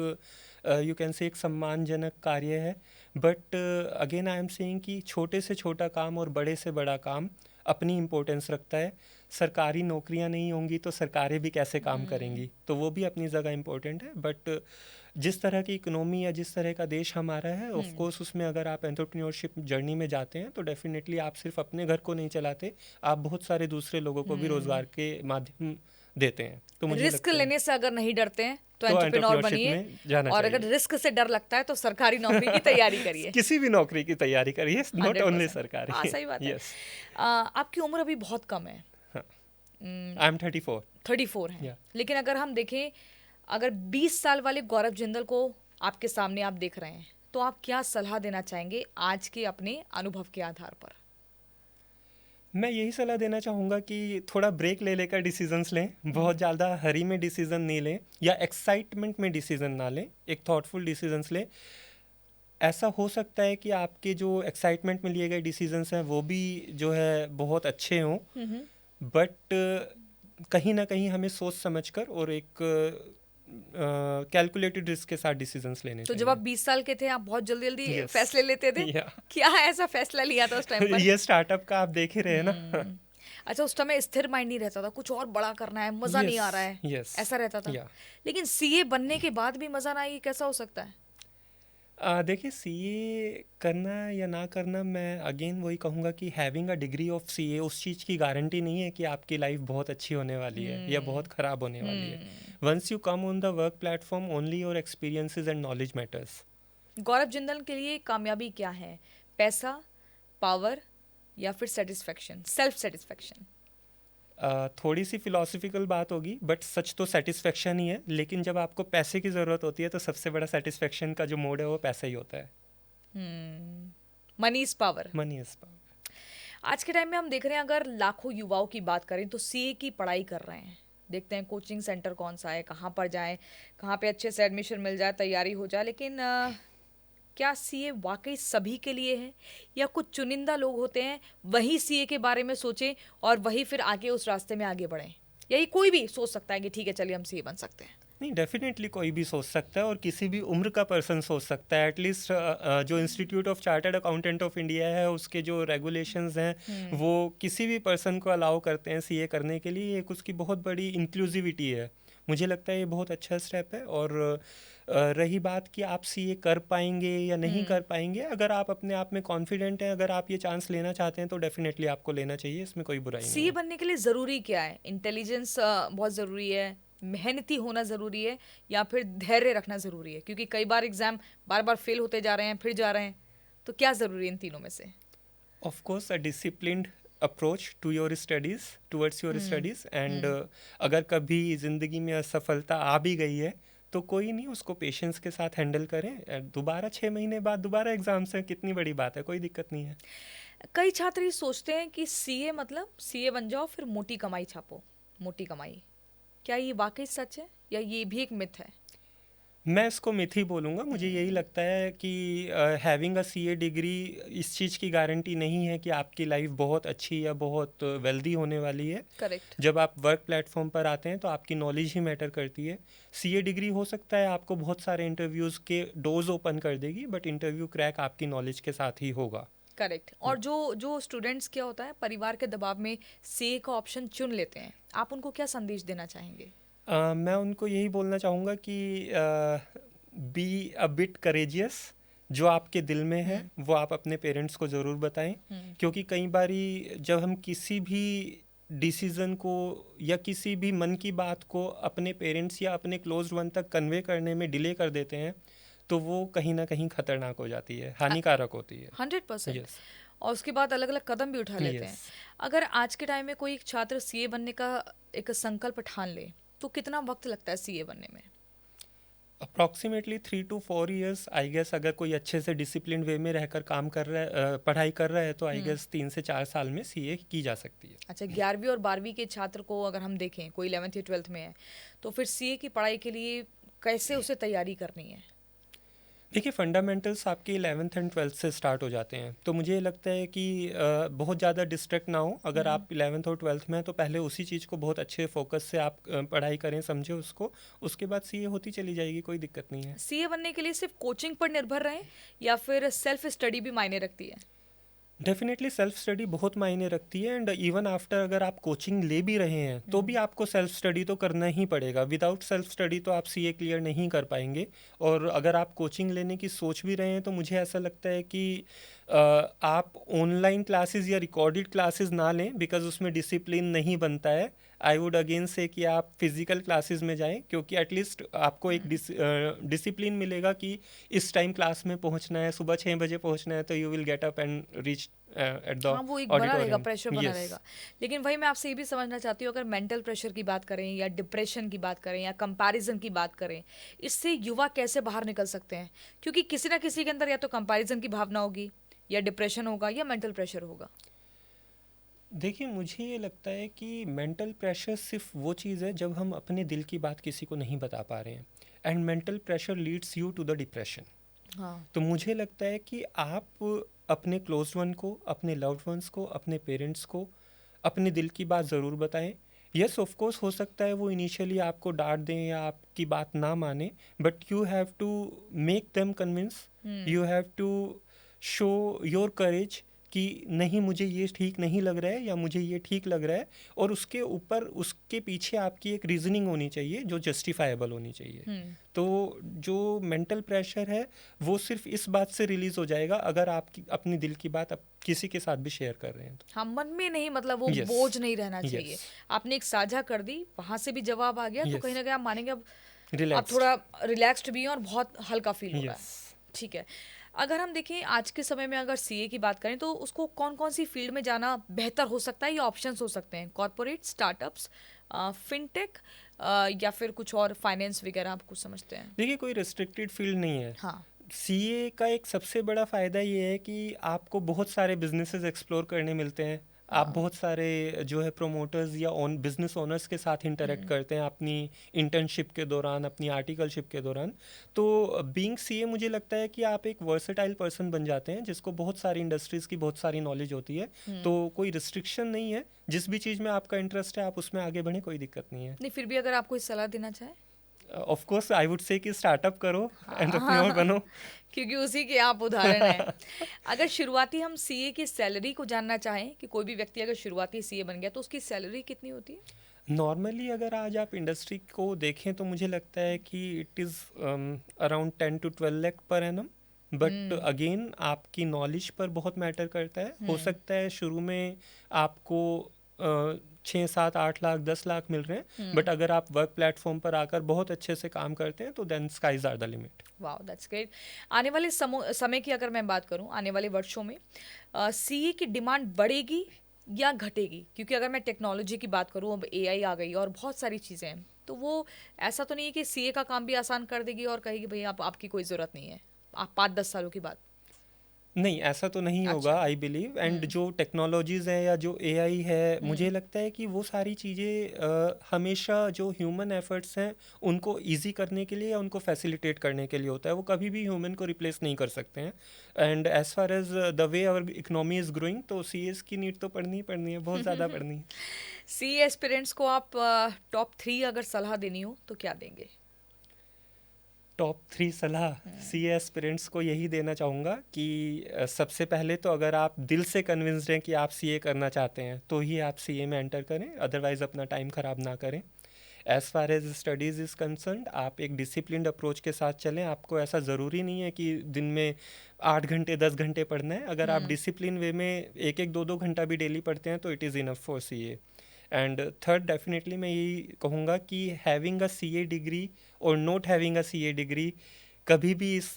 यू कैन से एक सम्मानजनक कार्य है। But again I am saying कि छोटे से छोटा काम और बड़े से बड़ा काम अपनी इम्पोर्टेंस रखता है। सरकारी नौकरियां नहीं होंगी तो सरकारें भी कैसे काम करेंगी, तो वो भी अपनी जगह इम्पोर्टेंट है। बट जिस तरह की इकोनॉमी या जिस तरह का देश हमारा है, ऑफ कोर्स उसमें अगर आप एंटरप्रेन्योरशिप जर्नी में जाते हैं तो डेफिनेटली आप सिर्फ अपने घर को नहीं चलाते, आप बहुत सारे दूसरे लोगों को भी रोजगार के माध्यम देते हैं। तो मुझे रिस्क लगता है लेने से अगर नहीं डरते हैं तो तो एंटरप्रेन्योर एंटरप्रेन्योरशिप बनिए, में जाना और अगर चाहिए। रिस्क से डर लगता है तो सरकारी नौकरी की तैयारी करिए। किसी भी नौकरी की तैयारी करिए, नॉट 100%। ओनली सरकारी। हाँ, सही बात है। यस, आपकी उम्र अभी बहुत कम है, आई एम 34। 34 है। Yeah. लेकिन अगर हम देखें, अगर 20 साल वाले गौरव जिंदल को आपके सामने आप देख रहे हैं, तो आप क्या सलाह देना चाहेंगे आज के अपने अनुभव के आधार पर? मैं यही सलाह देना चाहूँगा कि थोड़ा ब्रेक ले लेकर डिसीजंस लें, बहुत ज़्यादा हरी में डिसीजन नहीं लें या एक्साइटमेंट में डिसीजन ना लें, एक थॉटफुल डिसीजंस लें। ऐसा हो सकता है कि आपके जो एक्साइटमेंट में लिए गए डिसीजंस हैं वो भी जो है बहुत अच्छे हों, बट कहीं ना कहीं हमें सोच समझकर और एक कैलकुलेटेड रिस्क के साथ डिसीजंस लेने तो चाहिए। जब आप 20 साल के थे, आप बहुत जल्दी जल्दी Yes. फैसले लेते थे? Yeah. क्या ऐसा फैसला लिया था उस टाइम पर? ये स्टार्टअप का आप देख ही रहे हैं ना। अच्छा, उस समय स्थिर माइंड नहीं रहता था, कुछ और बड़ा करना है, मजा नहीं आ रहा है, Yes. ऐसा रहता था? Yeah. लेकिन सीए बनने के बाद भी मजा ना आए, ये कैसा हो सकता है? देखिए सीए करना या ना करना, मैं अगेन वही कहूँगा कि having a degree of CA उस चीज़ की गारंटी नहीं है कि आपकी लाइफ बहुत अच्छी होने वाली है या बहुत ख़राब होने वाली है. Once you come on the work platform, only your experiences and knowledge matters. Gaurav Jindal के लिए कामयाबी क्या है? पैसा, पावर या फिर सेटिस्फेक्शन, सेल्फ सेटिस्फेक्शन? थोड़ी सी फिलोसफिकल बात होगी, बट सच तो सेटिस्फेक्शन ही है. लेकिन जब आपको पैसे की ज़रूरत होती है तो सबसे बड़ा सेटिस्फेक्शन का जो मोड है वो पैसा ही होता है. Money is power. Money is power. आज के टाइम में हम देख रहे हैं, अगर लाखों युवाओं की बात करें तो सीए की पढ़ाई कर रहे हैं. देखते हैं कोचिंग सेंटर कौन सा है, कहाँ पर जाएं, कहाँ पे अच्छे से एडमिशन मिल जाए, तैयारी हो जाए. लेकिन क्या सीए वाकई सभी के लिए है, या कुछ चुनिंदा लोग होते हैं वही सीए के बारे में सोचें और वही फिर आगे उस रास्ते में आगे बढ़ें? यही कोई भी सोच सकता है कि ठीक है चलिए हम सीए बन सकते हैं? नहीं, डेफिनेटली कोई भी सोच सकता है और किसी भी उम्र का पर्सन सोच सकता है. एटलीस्ट जो institute of chartered accountant of India है उसके जो रेगुलेशंस हैं वो किसी भी पर्सन को अलाउ करते हैं सीए करने के लिए. एक उसकी बहुत बड़ी इंक्लूसिविटी है. मुझे लगता है ये बहुत अच्छा स्टेप है. और रही बात कि आप सीए कर पाएंगे या नहीं कर पाएंगे, अगर आप अपने आप में कॉन्फिडेंट हैं, अगर आप ये चांस लेना चाहते हैं तो डेफिनेटली आपको लेना चाहिए. इसमें कोई बुराई नहीं सीए है. बनने के लिए ज़रूरी क्या है? इंटेलिजेंस बहुत ज़रूरी है, मेहनती होना ज़रूरी है, या फिर धैर्य रखना ज़रूरी है? क्योंकि कई बार एग्जाम बार बार फेल होते जा रहे हैं, फिर जा रहे हैं. तो क्या ज़रूरी है इन तीनों में से? Of course a disciplined approach to your studies, towards your studies. And अगर कभी ज़िंदगी में असफलता आ भी गई है तो कोई नहीं, उसको पेशेंस के साथ हैंडल करें. दोबारा 6 महीने बाद दोबारा एग्जाम्स है, कितनी बड़ी बात है, कोई दिक्कत नहीं है. कई छात्र ये सोचते हैं कि सीए मतलब सीए बन जाओ फिर मोटी कमाई छापो, मोटी कमाई. क्या ये वाकई सच है या ये भी एक मिथ है? मैं इसको मिथ ही बोलूँगा. मुझे यही लगता है कि हैविंग अ सीए डिग्री इस चीज़ की गारंटी नहीं है कि आपकी लाइफ बहुत अच्छी या बहुत वेल्दी होने वाली है. करेक्ट. जब आप वर्क प्लेटफॉर्म पर आते हैं तो आपकी नॉलेज ही मैटर करती है. सीए डिग्री हो सकता है आपको बहुत सारे इंटरव्यूज़ के डोर्स ओपन कर देगी, बट इंटरव्यू क्रैक आपकी नॉलेज के साथ ही होगा. करेक्ट. और जो जो स्टूडेंट्स क्या होता है परिवार के दबाव में सीए का ऑप्शन चुन लेते हैं, आप उनको क्या संदेश देना चाहेंगे? मैं उनको यही बोलना चाहूँगा कि बी अ बिट करेजियस. जो आपके दिल में है वो आप अपने पेरेंट्स को ज़रूर बताएं. क्योंकि कई बारी जब हम किसी भी डिसीज़न को या किसी भी मन की बात को अपने पेरेंट्स या अपने क्लोज वन तक कन्वे करने में डिले कर देते हैं तो वो कहीं ना कहीं खतरनाक हो जाती है, हानिकारक होती है. 100%. Yes. और उसके बाद अलग अलग कदम भी उठा लेते हैं. Yes. अगर आज के टाइम में कोई एक छात्र सीए बनने का एक संकल्प ठान ले तो कितना वक्त लगता है सीए बनने में? Approximately 3 to 4 years I guess. अगर कोई अच्छे से डिसिप्लिन वे में रहकर काम कर रहा है, पढ़ाई कर रहा है, तो आई गेस 3 से 4 साल में सीए की जा सकती है. अच्छा, 11वीं और 12वीं के छात्र को अगर हम देखें, कोई 11th या 12th में है, तो फिर सीए की पढ़ाई के लिए कैसे उसे तैयारी करनी है? देखिए, फंडामेंटल्स आपके 11th एंड 12th से स्टार्ट हो जाते हैं. तो मुझे लगता है कि बहुत ज़्यादा डिस्ट्रैक्ट ना हो. अगर आप 11th और 12th में हैं तो पहले उसी चीज़ को बहुत अच्छे फोकस से आप पढ़ाई करें, समझें उसको. उसके बाद सीए होती चली जाएगी, कोई दिक्कत नहीं है. सीए बनने के लिए सिर्फ कोचिंग पर निर्भर रहें या फिर सेल्फ स्टडी भी मायने रखती है? डेफिनेटली सेल्फ स्टडी बहुत मायने रखती है. एंड इवन आफ्टर अगर आप कोचिंग ले भी रहे हैं तो भी आपको सेल्फ स्टडी तो करना ही पड़ेगा. विदाउट सेल्फ स्टडी तो आप सीए क्लियर नहीं कर पाएंगे. और अगर आप कोचिंग लेने की सोच भी रहे हैं तो मुझे ऐसा लगता है कि आप ऑनलाइन क्लासेस या रिकॉर्डेड क्लासेस ना लें, बिकॉज उसमें डिसिप्लिन नहीं बनता है. आई वुड अगेन से कि आप फिजिकल क्लासेस में जाएं, क्योंकि एटलीस्ट आपको एक डिसिप्लिन मिलेगा कि इस टाइम क्लास में पहुंचना है, सुबह 6 बजे पहुंचना है, तो you will get up and reach at the हाँ, वो एक बना रहेगा, ऑडिटोरियम. प्रेशर बना रहेगा. लेकिन वही मैं आपसे ये भी समझना चाहती हूँ, अगर मेंटल प्रेशर की बात करें या डिप्रेशन की बात करें या कंपैरिजन की बात करें, इससे युवा कैसे बाहर निकल सकते हैं? क्योंकि किसी ना किसी के अंदर या तो कंपैरिजन की भावना होगी, या डिप्रेशन होगा, या मेंटल प्रेशर होगा. देखिए, मुझे ये लगता है कि मेंटल प्रेशर सिर्फ वो चीज़ है जब हम अपने दिल की बात किसी को नहीं बता पा रहे हैं. And mental pressure leads you to the depression. हाँ. तो मुझे लगता है कि आप अपने क्लोज वन को, अपने लव्ड वंस को, अपने पेरेंट्स को अपने दिल की बात ज़रूर बताएं. यस, ऑफ कोर्स हो सकता है वो इनिशियली आपको डांट दें या आपकी बात ना माने, but you have to make them convince. You have to show your courage कि नहीं मुझे ये ठीक नहीं लग रहा है या मुझे ये ठीक लग रहा है, और उसके ऊपर उसके पीछे आपकी एक रीजनिंग होनी चाहिए जो जस्टिफाइबल होनी चाहिए। तो जो मेंटल प्रेशर है वो सिर्फ इस बात से रिलीज हो जाएगा अगर आप अपनी दिल की बात किसी के साथ भी शेयर कर रहे हैं तो। हाँ, मन में नहीं, मतलब वो Yes. बोझ नहीं रहना Yes. चाहिए। आपने एक साझा कर दी, वहां से भी जवाब आ गया, तो Yes. कहीं ना कहीं आप मानेंगे अब आप Relaxed. थोड़ा रिलैक्स्ड भी हैं और बहुत हल्का फील हो रहा Yes. है। ठीक है, अगर हम देखें आज के समय में अगर सीए की बात करें तो उसको कौन कौन सी फील्ड में जाना बेहतर हो सकता है या ऑप्शंस हो सकते हैं? कॉर्पोरेट, स्टार्टअप्स, फिनटेक या फिर कुछ और, फाइनेंस वगैरह, आप कुछ समझते हैं? देखिए कोई रिस्ट्रिक्टेड फील्ड नहीं है। हाँ, सीए का एक सबसे बड़ा फ़ायदा ये है कि आपको बहुत सारे बिजनेसेस एक्सप्लोर करने मिलते हैं। आप बहुत सारे जो है प्रोमोटर्स या बिजनेस ओनर्स के साथ इंटरेक्ट करते हैं अपनी इंटर्नशिप के दौरान, अपनी आर्टिकलशिप के दौरान। तो बीइंग सीए मुझे लगता है कि आप एक वर्सेटाइल पर्सन बन जाते हैं जिसको बहुत सारी इंडस्ट्रीज़ की बहुत सारी नॉलेज होती है। तो कोई रिस्ट्रिक्शन नहीं है, जिस भी चीज़ में आपका इंटरेस्ट है आप उसमें आगे बढ़ें, कोई दिक्कत नहीं है। नहीं फिर भी अगर आप कोई सलाह देना चाहें? Of course I would say कि स्टार्टअप करो, एंटरप्रेन्योर बनो। क्योंकि उसी के आप उदाहरण हैं। अगर शुरुआती हम सीए की सैलरी को जानना चाहें कि कोई भी व्यक्ति अगर शुरुआती सीए बन गया तो उसकी सैलरी कितनी होती है? नॉर्मली अगर आज आप इंडस्ट्री को देखें तो मुझे लगता है कि it is around 10 to 12 lakh per annum. But again आपकी नॉलेज पर बहुत मैटर करता है। हो सकता है शुरू में आपको 6, 7, 8 लाख 10 लाख मिल रहे हैं, बट अगर आप वर्क प्लेटफॉर्म पर आकर बहुत अच्छे से काम करते हैं तो then skies are the limit. Wow, that's great. आने वाले समय की अगर मैं बात करूं, आने वाले वर्षों में सीए की डिमांड बढ़ेगी या घटेगी? क्योंकि अगर मैं टेक्नोलॉजी की बात करूं, अब एआई आ गई और बहुत सारी चीज़ें हैं, तो वो ऐसा तो नहीं है कि सीए का काम भी आसान कर देगी और कहेगी भाई आप आपकी कोई ज़रूरत नहीं है, आप 5-10 सालों की बात? नहीं, ऐसा तो नहीं होगा आई बिलीव। एंड जो टेक्नोलॉजीज़ हैं या जो एआई है, मुझे लगता है कि वो सारी चीज़ें हमेशा जो ह्यूमन एफर्ट्स हैं उनको इजी करने के लिए या उनको फैसिलिटेट करने के लिए होता है। वो कभी भी ह्यूमन को रिप्लेस नहीं कर सकते हैं। And as far as the way our economy is growing, तो सीएस की नीड तो पढ़नी ही पढ़नी है, बहुत ज़्यादा पढ़नी है। सीए एस्पिरेंट्स को आप टॉप 3 अगर सलाह देनी हो तो क्या देंगे? टॉप 3 सलाह सीए एस्पिरेंट्स को यही देना चाहूँगा कि सबसे पहले तो अगर आप दिल से कन्विंस्ड हैं कि आप सीए करना चाहते हैं तो ही आप सीए में एंटर करें, अदरवाइज़ अपना टाइम ख़राब ना करें। As far as studies is concerned, आप एक डिसिप्लिन्ड अप्रोच के साथ चलें। आपको ऐसा ज़रूरी नहीं है कि दिन में 8 घंटे 10 घंटे पढ़ना है। अगर आप डिसिप्लिन वे में 1-1 2-2 घंटा भी डेली पढ़ते हैं तो it is enough for CA. And third, definitely मैं यही कहूँगा कि हैविंग अ सीए डिग्री और not having a CA degree कभी भी इस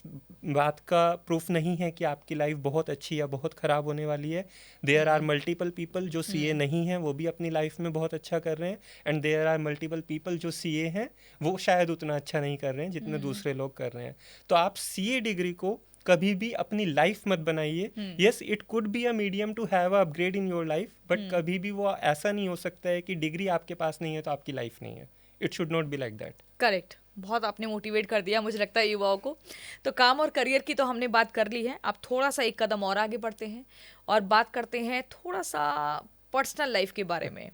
बात का प्रूफ नहीं है कि आपकी लाइफ बहुत अच्छी या बहुत ख़राब होने वाली है। देयर आर मल्टीपल पीपल जो सीए नहीं हैं, वो भी अपनी लाइफ में बहुत अच्छा कर रहे हैं। And there are multiple people जो सीए हैं, वो शायद उतना अच्छा नहीं कर रहे हैं जितने दूसरे लोग कर रहे हैं। तो आप सीए डिग्री को कभी भी अपनी लाइफ मत बनाइए। Yes, it could be a medium to have a upgrade in your life, but कभी भी वो ऐसा नहीं हो सकता है कि डिग्री आपके पास नहीं है तो आपकी लाइफ नहीं है। It should not be like that. Correct, बहुत आपने मोटिवेट कर दिया मुझे लगता है युवाओं को। तो काम और करियर की तो हमने बात कर ली है, अब थोड़ा सा एक कदम और आगे बढ़ते हैं और बात करते हैं थोड़ा सा पर्सनल लाइफ के बारे में।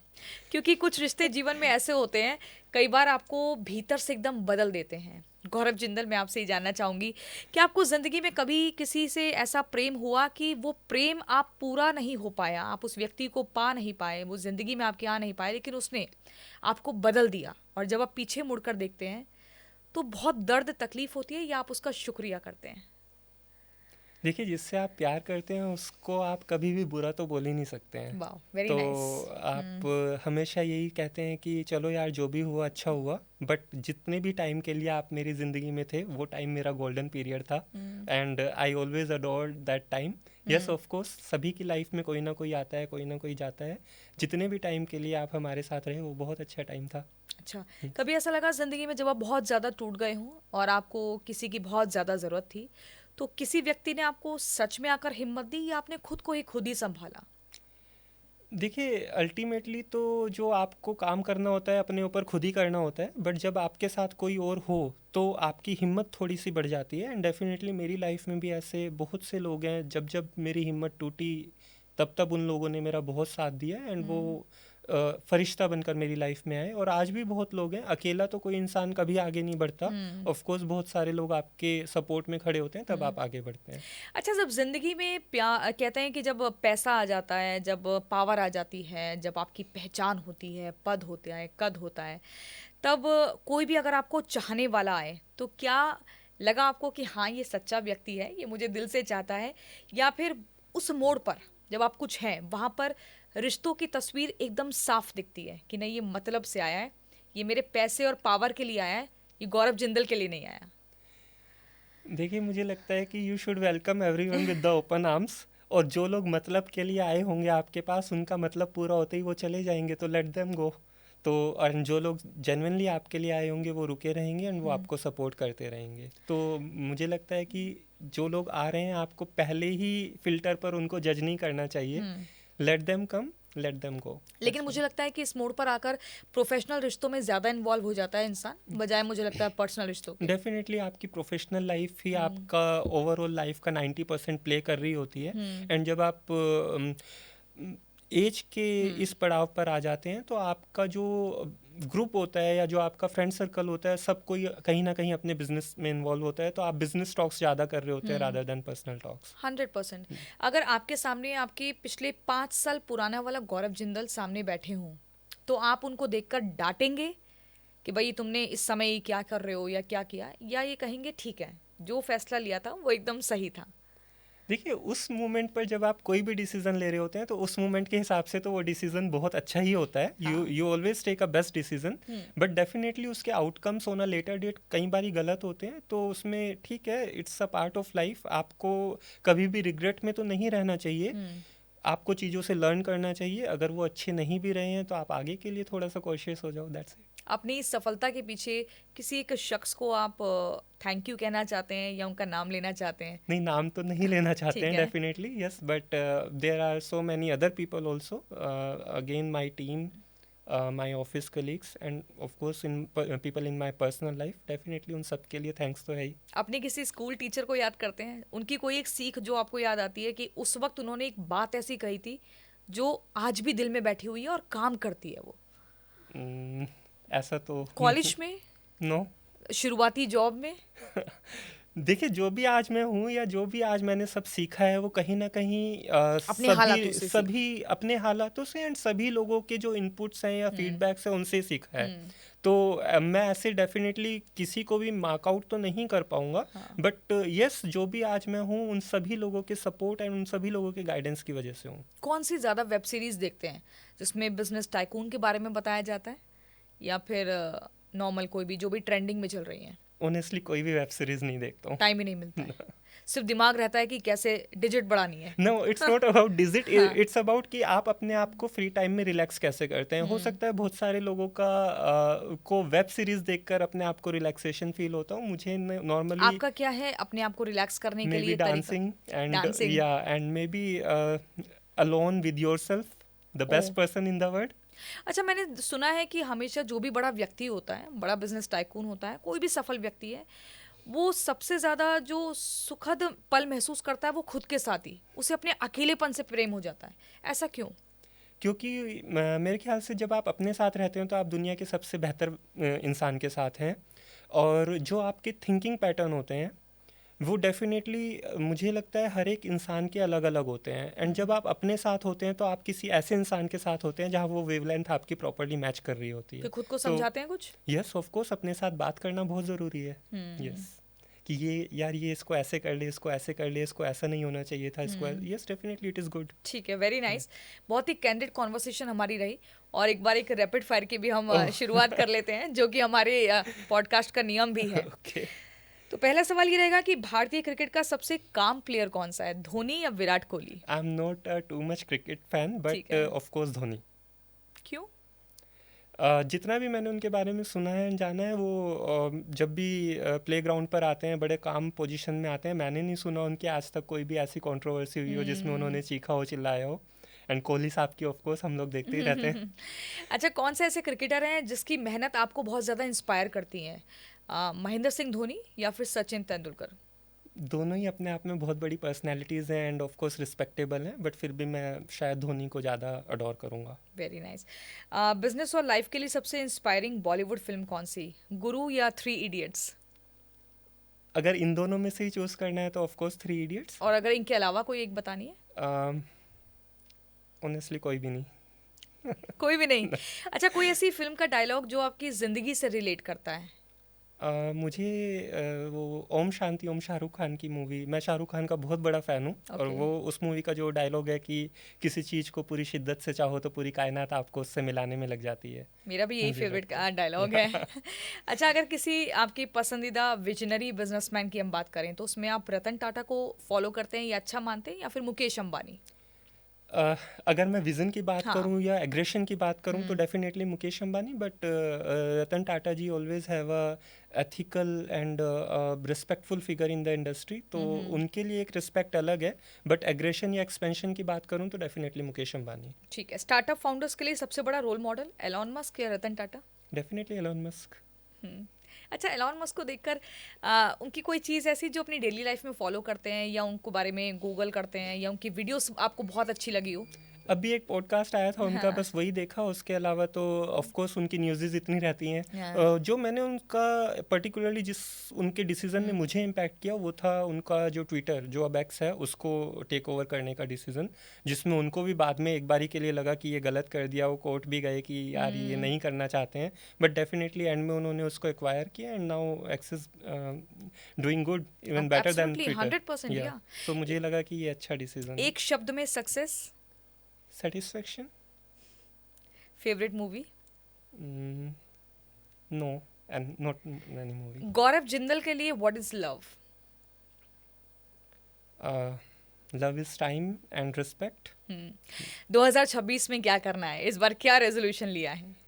क्योंकि कुछ रिश्ते जीवन में ऐसे होते हैं, कई बार आपको भीतर से एकदम बदल देते हैं। गौरव जिंदल, मैं आपसे ये जानना चाहूँगी कि आपको ज़िंदगी में कभी किसी से ऐसा प्रेम हुआ कि वो प्रेम आप पूरा नहीं हो पाया, आप उस व्यक्ति को पा नहीं पाए, वो ज़िंदगी में आपके आ नहीं पाए, लेकिन उसने आपको बदल दिया और जब आप पीछे मुड़कर देखते हैं तो बहुत दर्द तकलीफ होती है या आप उसका शुक्रिया करते हैं? देखिए, जिससे आप प्यार करते हैं उसको आप कभी भी बुरा तो बोल ही नहीं सकते हैं। वाह, वेरी तो नाइस। आप हमेशा यही कहते हैं कि चलो यार जो भी हुआ अच्छा हुआ, बट जितने भी टाइम के लिए आप मेरी ज़िंदगी में थे वो टाइम मेरा गोल्डन पीरियड था। And I always adored that time. Yes, of course सभी की लाइफ में कोई ना कोई आता है, कोई ना कोई जाता है। जितने भी टाइम के लिए आप हमारे साथ रहे वो बहुत अच्छा टाइम था। अच्छा, कभी ऐसा लगा ज़िंदगी में जब आप बहुत ज़्यादा टूट गए हों और आपको किसी की बहुत ज़्यादा ज़रूरत थी, तो किसी व्यक्ति ने आपको सच में आकर हिम्मत दी या आपने खुद ही संभाला? देखिए, अल्टीमेटली तो जो आपको काम करना होता है अपने ऊपर खुद ही करना होता है, बट जब आपके साथ कोई और हो तो आपकी हिम्मत थोड़ी सी बढ़ जाती है। एंड डेफिनेटली मेरी लाइफ में भी ऐसे बहुत से लोग हैं, जब जब मेरी हिम्मत टूटी तब तब उन लोगों ने मेरा बहुत साथ दिया। एंड वो फरिश्ता बनकर मेरी लाइफ में आए, और आज भी बहुत लोग हैं। अकेला तो कोई इंसान कभी आगे नहीं बढ़ता, ऑफ कोर्स बहुत सारे लोग आपके सपोर्ट में खड़े होते हैं, तब आप आगे बढ़ते हैं। अच्छा, जब जिंदगी में कहते हैं कि जब पैसा आ जाता है, जब पावर आ जाती है, जब आपकी पहचान होती है, पद होते हैं, कद होता है, तब कोई भी अगर आपको चाहने वाला आए तो क्या लगा आपको कि हाँ ये सच्चा व्यक्ति है, ये मुझे दिल से चाहता है, या फिर उस मोड़ पर जब आप कुछ हैं वहाँ पर रिश्तों की तस्वीर एकदम साफ दिखती है कि नहीं ये मतलब से आया है, ये मेरे पैसे और पावर के लिए आया है, ये गौरव जिंदल के लिए नहीं आया? देखिए, मुझे लगता है कि you should welcome everyone with the open arms, और जो लोग मतलब के लिए आए होंगे आपके पास, उनका मतलब पूरा होते ही वो चले जाएंगे, तो लेट देम गो। तो और जो लोग जेन्युइनली आपके लिए आए होंगे वो रुके रहेंगे एंड वो आपको सपोर्ट करते रहेंगे। तो मुझे लगता है कि जो लोग आ रहे हैं, आपको पहले ही फिल्टर पर उनको जज नहीं करना चाहिए। Let them come, let them go. लेकिन मुझे लगता है कि इस मोड़ पर आकर प्रोफेशनल रिश्तों में ज़्यादा इन्वॉल्व हो जाता है इंसान, बजाय मुझे लगता है पर्सनल रिश्तों के। डेफिनेटली आपकी प्रोफेशनल लाइफ ही आपका ओवरऑल लाइफ का 90% प्ले कर रही होती है। एंड जब आप एज के इस पड़ाव पर आ जाते हैं, तो आपका जो ग्रुप होता है या जो आपका फ्रेंड सर्कल होता है, सब कोई कहीं ना कहीं अपने बिजनेस में इन्वॉल्व होता है, तो आप बिजनेस टॉक्स ज़्यादा कर रहे होते हैं रादर देन पर्सनल टॉक्स। 100%। अगर आपके सामने आपके पिछले 5 साल पुराना वाला गौरव जिंदल सामने बैठे हों, तो आप उनको देखकर डांटेंगे कि भाई तुमने इस समय क्या कर रहे हो या क्या किया, या ये कहेंगे ठीक है जो फैसला लिया था वो एकदम सही था? देखिए, उस मोमेंट पर जब आप कोई भी डिसीजन ले रहे होते हैं, तो उस मोमेंट के हिसाब से तो वो डिसीजन बहुत अच्छा ही होता है। You always take a best decision, but definitely उसके outcomes on a later date कई बार गलत होते हैं, तो उसमें ठीक है, it's a part of life. आपको कभी भी रिग्रेट में तो नहीं रहना चाहिए, आपको चीज़ों से लर्न करना चाहिए। अगर वो अच्छे नहीं भी रहे हैं तो आप आगे के लिए थोड़ा सा कॉशियस हो जाओ, दैट्स इट। अपनी इस सफलता के पीछे किसी एक शख्स को आप थैंक यू कहना चाहते हैं या उनका नाम लेना चाहते हैं? नहीं, नाम तो नहीं लेना चाहते ठीक हैं है। Definitely, yes, but there are so many other people also, again my team, my office colleagues and of course in people in my personal life. Definitely उन सब के लिए थैंक्स तो है ही। अपने किसी स्कूल टीचर को याद करते हैं, उनकी कोई एक सीख जो आपको याद आती है कि उस वक्त उन्होंने एक बात ऐसी कही थी जो आज भी दिल में बैठी हुई है और काम करती है वो? ऐसा तो कॉलेज में? नो। शुरुआती जॉब में? देखिए, जो भी आज मैं हूँ या जो भी आज मैंने सब सीखा है, वो कहीं ना कहीं अपने हालातों से सभी अपने हालातों से एंड सभी लोगों के जो इनपुट्स हैं या फीडबैक्स हैं उनसे सीखा है। तो मैं ऐसे डेफिनेटली किसी को भी मार्क आउट तो नहीं कर पाऊंगा, बट यस, जो भी आज मैं हूँ उन सभी लोगों के सपोर्ट एंड उन सभी लोगों के गाइडेंस की वजह से हूँ। कौन सी ज़्यादा वेब सीरीज देखते हैं जिसमें बिजनेस टाइकून के बारे में बताया जाता है, या फिर नॉर्मल कोई भी जो भी ट्रेंडिंग में चल रही है? ऑनेस्टली कोई भी वेब सीरीज नहीं देखता हूँ। टाइम ही नहीं मिलता है, सिर्फ दिमाग रहता है कि कैसे डिजिट बढ़ानी है। No, it's not about digit, it's about कि आप अपने आप को फ्री टाइम में रिलैक्स कैसे करते हैं। हो सकता है बहुत सारे लोगों का को वेब सीरीज देखकर अपने आप को रिलैक्सेशन फील होता हूँ। मुझे नॉर्मली आपका क्या है अपने आप को रिलैक्स करने के लिए? Dancing and may be alone with yourself, the best person in the world. अच्छा, मैंने सुना है कि हमेशा जो भी बड़ा व्यक्ति होता है, बड़ा बिजनेस टाइकून होता है, कोई भी सफल व्यक्ति है, वो सबसे ज़्यादा जो सुखद पल महसूस करता है वो खुद के साथ ही, उसे अपने अकेलेपन से प्रेम हो जाता है। ऐसा क्यों? क्योंकि मेरे ख्याल से जब आप अपने साथ रहते हैं तो आप दुनिया के सबसे बेहतर इंसान के साथ हैं, और जो आपके थिंकिंग पैटर्न होते हैं वो डेफिनेटली मुझे लगता है हर एक इंसान के अलग अलग होते हैं। एंड जब आप अपने साथ होते हैं तो आप किसी ऐसे इंसान के साथ होते हैं जहाँ वो वेवलेंथ आपकी प्रॉपर्ली मैच कर रही होती है। फिर खुद को समझाते हैं कुछ? यस, ऑफ कोर्स, अपने साथ बात करना बहुत ज़रूरी है। यस, कि ये यार, ये इसको ऐसे कर ले, इसको ऐसे कर ले, इसको ऐसा नहीं होना चाहिए था, इसको yes, definitely it is good. ठीक है, वेरी नाइस। बहुत ही कैंडिड कॉन्वर्सेशन हमारी रही, और एक बार एक रैपिड फायर की भी हम शुरुआत कर लेते हैं, जो कि हमारे पॉडकास्ट का नियम भी है। ओके। तो पहला सवाल ये रहेगा कि भारतीय क्रिकेट का सबसे काम प्लेयर कौन सा है, धोनी या Virat Kohli? I am not too much cricket fan, but of course Dhoni. क्यों? जितना भी मैंने उनके बारे में सुना है, जाना है, वो जब भी प्लेग्राउंड पर आते हैं बड़े काम पोजीशन में आते हैं। मैंने नहीं सुना उनकी आज तक कोई भी ऐसी कंट्रोवर्सी हुई हो जिसमें उन्होंने चीखा हो, चिल्लाया हो। एंड कोहली साहब की ऑफ कोर्स हम लोग देखते ही रहते हैं। अच्छा, कौन से ऐसे क्रिकेटर हैं जिसकी मेहनत आपको बहुत ज़्यादा इंस्पायर करती है, महेंद्र सिंह धोनी या फिर सचिन तेंदुलकर? दोनों ही अपने आप में बहुत बड़ी पर्सनैलिटीज़ हैं एंड ऑफ कोर्स रिस्पेक्टेबल हैं, बट फिर भी मैं शायद धोनी को ज़्यादा अडोर करूँगा। Very nice. बिजनेस और लाइफ के लिए सबसे इंस्पायरिंग बॉलीवुड फिल्म कौन सी, गुरु या थ्री इडियट्स? अगर इन दोनों में से ही चूज़ करना है तो ऑफ कोर्स थ्री इडियट्स। और अगर इनके अलावा कोई एक बतानी है? ऑनेस्टली कोई भी नहीं। कोई भी नहीं। अच्छा, कोई ऐसी फिल्म का डायलॉग जो आपकी जिंदगी से रिलेट करता है? मुझे वो ओम शांति ओम शाहरुख खान की मूवी, मैं शाहरुख खान का बहुत बड़ा फ़ैन हूँ और Okay. वो उस मूवी का जो डायलॉग है कि किसी चीज़ को पूरी शिद्दत से चाहो तो पूरी कायनात आपको उससे मिलाने में लग जाती है। मेरा भी यही मुझे फेवरेट लगता डायलॉग है। अच्छा, अगर किसी आपकी पसंदीदा विजनरी बिजनेसमैन की हम बात करें तो उसमें आप रतन टाटा को फॉलो करते हैं या अच्छा मानते हैं, या फिर मुकेश अंबानी? अगर मैं विज़न की बात हाँ। करूं या एग्रेशन की बात करूं तो definitely Mukesh Ambani, but Ratan Tata ji always have a ethical and respectful figure in the industry, तो उनके लिए एक रिस्पेक्ट अलग है। बट एग्रेशन या एक्सपेंशन की बात करूं तो डेफिनेटली मुकेश अंबानी। ठीक है। स्टार्टअप फाउंडर्स के लिए सबसे बड़ा रोल मॉडल एलॉन मस्क या Ratan Tata? Definitely Elon Musk. Hmm. अच्छा, एलॉन मस्क को देखकर उनकी कोई चीज़ ऐसी जो अपनी डेली लाइफ में फॉलो करते हैं या उनको बारे में गूगल करते हैं या उनकी वीडियोस आपको बहुत अच्छी लगी हो? अभी एक पॉडकास्ट आया था उनका, हाँ। बस वही देखा। उसके अलावा तो ऑफ कोर्स उनकी न्यूज़ेस इतनी रहती हैं। हाँ। जो मैंने उनका पर्टिकुलरली जिस उनके डिसीजन ने मुझे इम्पैक्ट किया वो था उनका जो ट्विटर, जो अब एक्स है, उसको टेक ओवर करने का डिसीजन, जिसमें उनको भी बाद में एक बारी के लिए लगा कि ये गलत कर दिया। वो कोर्ट भी गए कि यार ये नहीं करना चाहते हैं, बट डेफिनेटली एंड में उन्होंने उसको एक्वायर किया and now x is doing good, even better than Absolutely, Twitter. 100%, yeah. तो मुझे लगा कि ये अच्छा डिसीजन। एक शब्द में success. Satisfaction. Favourite movie? No and not any movie. Gaurav Jindal के लिए what is love? Love is time and respect. 2026 में क्या करना है, इस बार क्या रेजोल्यूशन लिया है?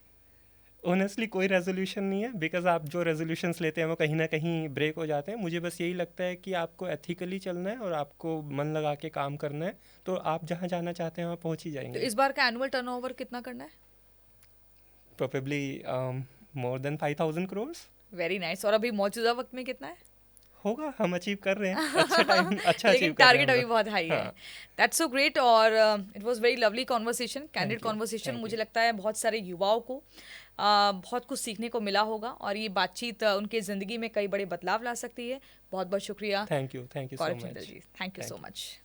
ऑनेस्टली कोई रेजोल्यूशन नहीं है, बिकॉज आप जो रेजोल्यूशंस लेते हैं वो कहीं ना कहीं ब्रेक हो जाते हैं। मुझे बस यही लगता है कि आपको एथिकली चलना है और आपको मन लगा के काम करना है, तो आप जहाँ जाना चाहते हैं वहाँ पहुँच ही तो जाएंगे। इस बार का एनुअल टर्नओवर कितना करना है? Probably more than 5,000 crore very nice. और अभी मौजूदा वक्त में कितना है? होगा, हम अचीव कर रहे हैं। अच्छा टाइम अच्छा लेकिन अचीव कर रहे टारगेट हैं अभी हम बहुत हाई है। हाँ। That's so great. और it was very lovely conversation, candid you. Conversation. Thank मुझे you. लगता है बहुत सारे युवाओं को बहुत कुछ सीखने को मिला होगा और ये बातचीत उनके ज़िंदगी में कई बड़े बदलाव ला सकती है। बहुत बहुत शुक्रिया thank you so Gaurav Jindal much. जी। Thank you so Thank you. Much.